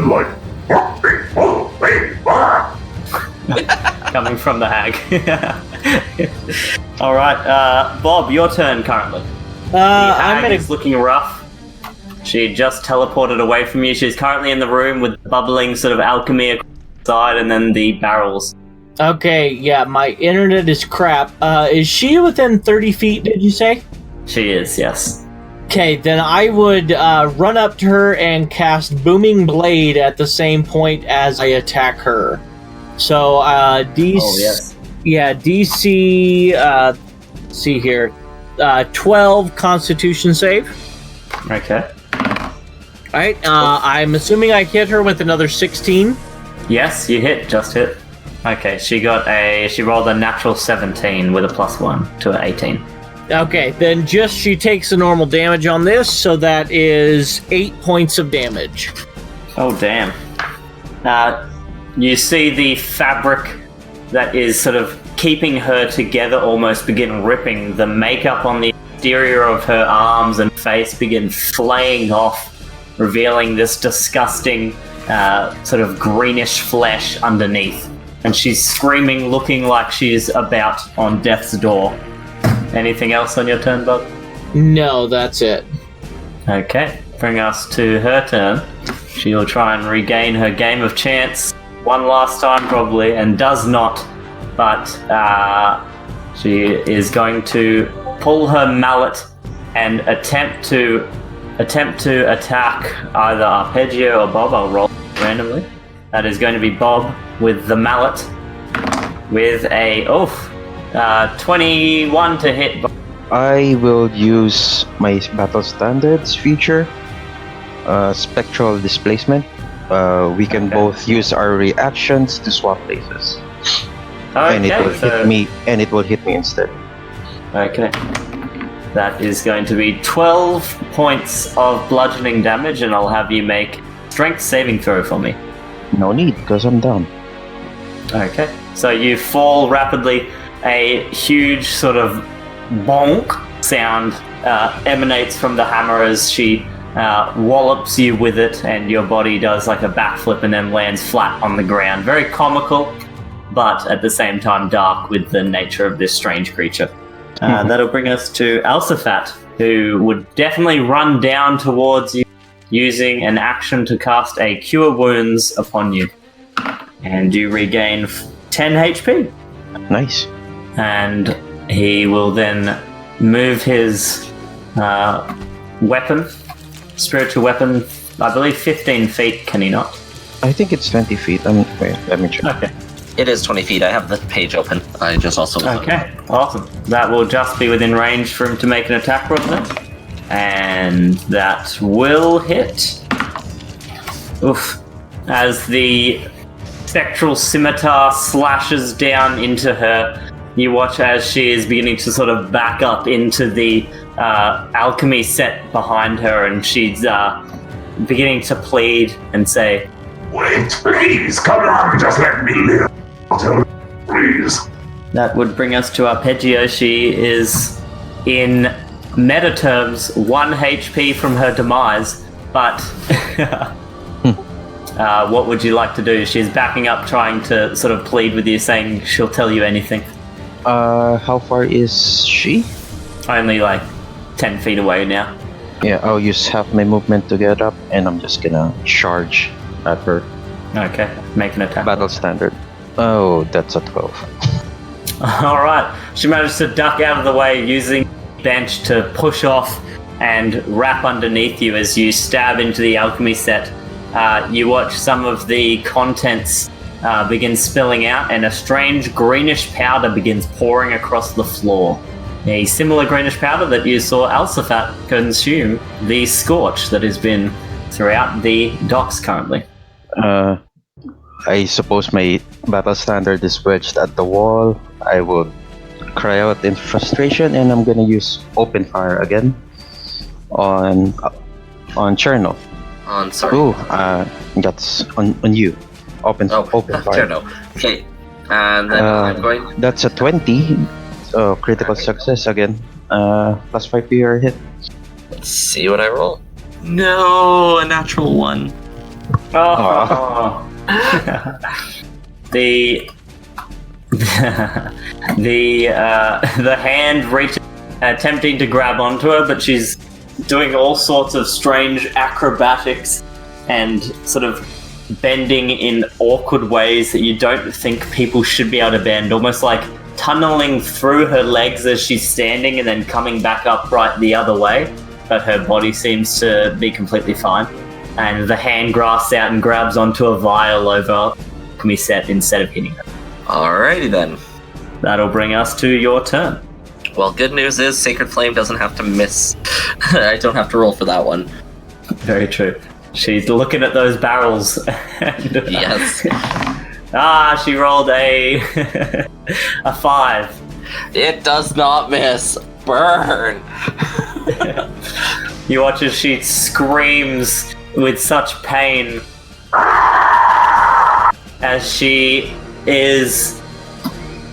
coming from the hag. Alright, Bob, your turn currently. The hag is looking rough. She just teleported away from you. She's currently in the room with bubbling sort of alchemy across the side and then the barrels. Okay, yeah, my internet is crap. Is she within 30 feet, did you say? She is, yes. Okay, then I would run up to her and cast Booming Blade at the same point as I attack her. So, DC... Oh, yes. Yeah, DC... see here. 12 Constitution save. Okay. Alright, I'm assuming I hit her with another 16. Yes, you hit, just hit. Okay, she rolled a natural 17 with a +1 to an 18. Okay, then she takes the normal damage on this, so that is 8 points of damage. Oh, damn. You see the fabric that is sort of keeping her together almost begin ripping. The makeup on the exterior of her arms and face begin flaying off, revealing this disgusting sort of greenish flesh underneath. And she's screaming, looking like she's about on death's door. Anything else on your turn, Bob? No, that's it. Okay, bring us to her turn. She'll try and regain her game of chance one last time probably, and does not, but she is going to pull her mallet and attempt to attack either Appegio or Bob. I'll roll randomly. That is going to be Bob with the mallet with a 21 to hit. I will use my Battle Standards feature, Spectral Displacement. We can both use our reactions to swap places. Okay, and it will hit me instead. Okay. That is going to be 12 points of bludgeoning damage, and I'll have you make strength saving throw for me. No need, because I'm down. Okay. So you fall rapidly. A huge sort of bonk sound emanates from the hammer as she wallops you with it, and your body does like a backflip and then lands flat on the ground. Very comical, but at the same time dark with the nature of this strange creature. That'll bring us to Alsaphat, who would definitely run down towards you, using an action to cast a Cure Wounds upon you. And you regain 10 HP. Nice. And he will then move his weapon, spiritual weapon, I believe 15 feet, can he not? I think it's 20 feet. Wait, let me check. Okay. It is 20 feet. I have the page open. I just also... Okay, awesome. That will just be within range for him to make an attack roll then. And that will hit. Oof. As the spectral scimitar slashes down into her, you watch as she is beginning to sort of back up into the alchemy set behind her, and she's beginning to plead and say, Wait, please, come on, just let me live. Please. that would bring us to Appegio. She is, in meta terms, 1 HP from her demise, but what would you like to do? She's backing up, trying to sort of plead with you, saying she'll tell you anything. How far is she? Only like 10 feet away now. Yeah, I'll use half my movement to get up, and I'm just gonna charge at her. Okay, make an attack. Battle standard. Oh, that's a 12. Alright, she managed to duck out of the way using the bench to push off and wrap underneath you as you stab into the alchemy set. You watch some of the contents begin spilling out, and a strange greenish powder begins pouring across the floor. A similar greenish powder that you saw Alsaphat consume, the Scorch that has been throughout the docks currently. I suppose my battle standard is wedged at the wall. I would cry out in frustration, and I'm gonna use open fire again on Cherno. Ooh, that's on you. Open fire. Cherno. Okay, and then I'm going... That's a 20. So critical success again. +5 to your hit. Let's see what I roll. No, a natural 1. Oh. the hand reaches, attempting to grab onto her, but she's doing all sorts of strange acrobatics and sort of bending in awkward ways that you don't think people should be able to bend, almost like tunneling through her legs as she's standing and then coming back upright the other way, but her body seems to be completely fine. And the hand grasps out and grabs onto a vial over alchemy set instead of hitting her. Alrighty then. That'll bring us to your turn. Well, good news is Sacred Flame doesn't have to miss. I don't have to roll for that one. Very true. She's looking at those barrels. And, yes. She rolled a 5. It does not miss. Burn. You watch as she screams with such pain as she is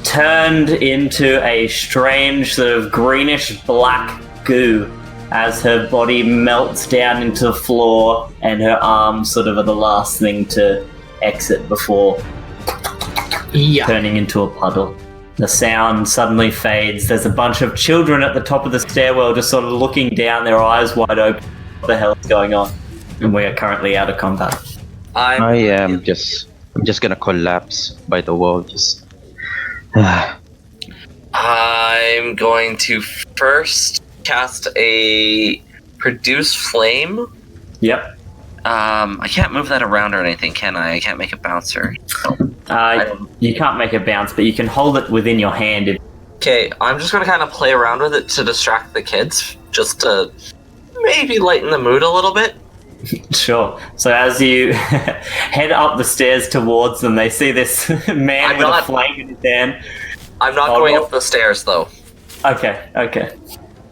turned into a strange sort of greenish black goo as her body melts down into the floor and her arms sort of are the last thing to exit before turning into a puddle. The sound suddenly fades. There's a bunch of children at the top of the stairwell just sort of looking down, their eyes wide open. What the hell is going on? And we are currently out of combat. I'm just gonna collapse by the wall. Just. I'm going to first cast a Produce Flame. Yep. I can't move that around or anything, can I? I can't make it bounce or... You can't make it bounce, but you can hold it within your hand. Okay, I'm just going to kind of play around with it to distract the kids, just to maybe lighten the mood a little bit. Sure. So as you head up the stairs towards them, they see this man with a flame in his hand. I'm not going up the stairs, though. Okay.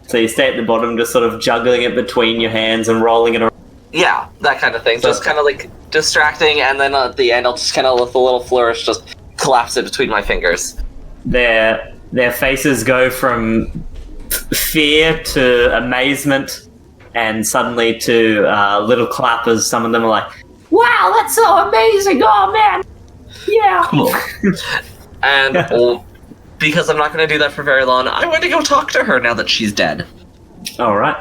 So you stay at the bottom, just sort of juggling it between your hands and rolling it around. Yeah, that kind of thing. Just kind of like distracting, and then at the end, I'll just kind of with a little flourish, just collapse it between my fingers. Their faces go from fear to amazement, and suddenly to little clappers. Some of them are like, "Wow, that's so amazing! Oh man, yeah." Cool. And because I'm not going to do that for very long, I'm going to go talk to her now that she's dead. All right.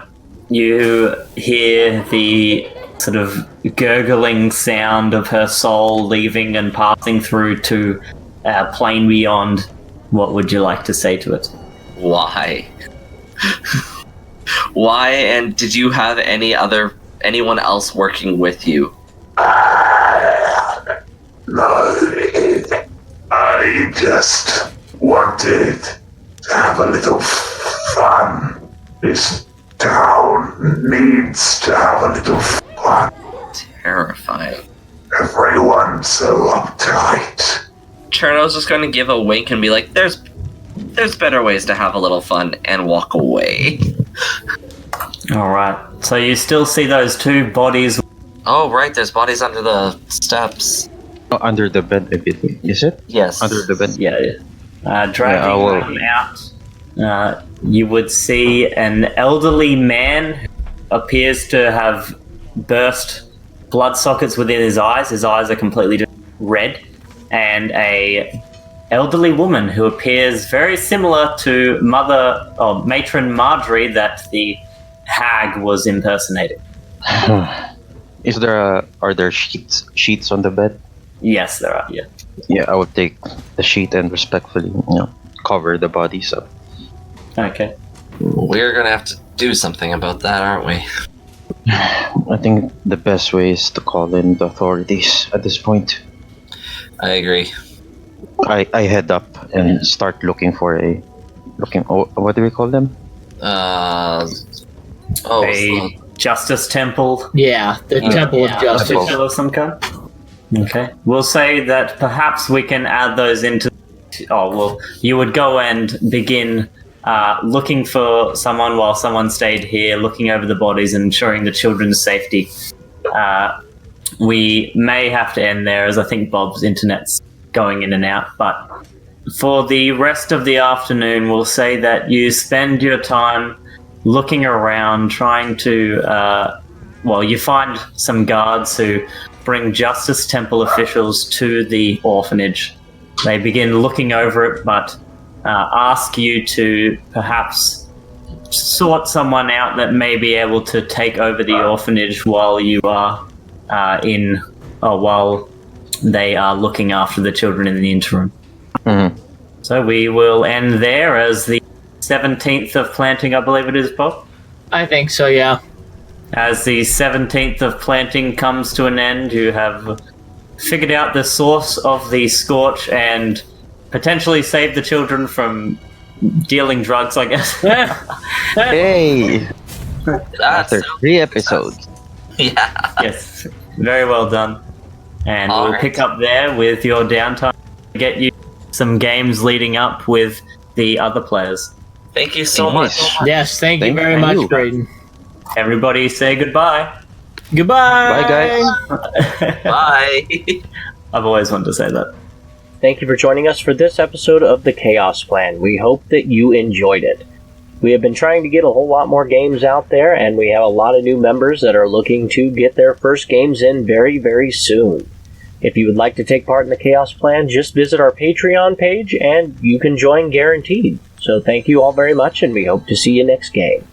You hear the sort of gurgling sound of her soul leaving and passing through to a plane beyond. What would you like to say to it? Why? Why, and did you have anyone else working with you? No, We just wanted to have a little fun. This town needs to have a little fun. Terrifying. Everyone's so uptight. Cherno's just going to give a wink and be like, there's better ways to have a little fun, and walk away. Alright, so you still see those two bodies. Oh, right, there's bodies under the steps. Oh, under the bed, I believe. Is it? Yes. Under the bed? Dragging them out. You would see an elderly man who appears to have burst blood sockets within his eyes. His eyes are completely just red. And a elderly woman who appears very similar to matron Marjorie that the hag was impersonating. Are there sheets on the bed? Yes, there are. Yeah. Yeah, I would take the sheet and respectfully, cover the bodies up. Okay. We're gonna have to do something about that, aren't we? I think the best way is to call in the authorities at this point. I agree. I head up and start looking for what do we call them? Justice Temple. Yeah, the Temple of Justice. Official of some kind. Okay. We'll say that perhaps we can add those into... you would go and begin looking for someone while someone stayed here, looking over the bodies and ensuring the children's safety. We may have to end there, as I think Bob's internet's going in and out, but for the rest of the afternoon, we'll say that you spend your time looking around, trying to... you find some guards who bring Justice Temple officials to the orphanage. They begin looking over it, but ask you to perhaps sort someone out that may be able to take over the orphanage while you are while they are looking after the children in the interim. Mm-hmm. So we will end there as the 17th of planting, I believe it is, Bob? I think so, yeah. As the 17th of planting comes to an end, you have figured out the source of the Scorch and potentially saved the children from dealing drugs, I guess. Hey! After 3 episodes. Yeah. Yes, very well done. And we'll pick up there with your downtime to get you some games leading up with the other players. Thank you so much. Yes, thank you very much, Braydon. Everybody say goodbye. Goodbye! Bye, guys. Bye. I've always wanted to say that. Thank you for joining us for this episode of The Chaos Plan. We hope that you enjoyed it. We have been trying to get a whole lot more games out there, and we have a lot of new members that are looking to get their first games in very, very soon. If you would like to take part in The Chaos Plan, just visit our Patreon page, and you can join guaranteed. So thank you all very much, and we hope to see you next game.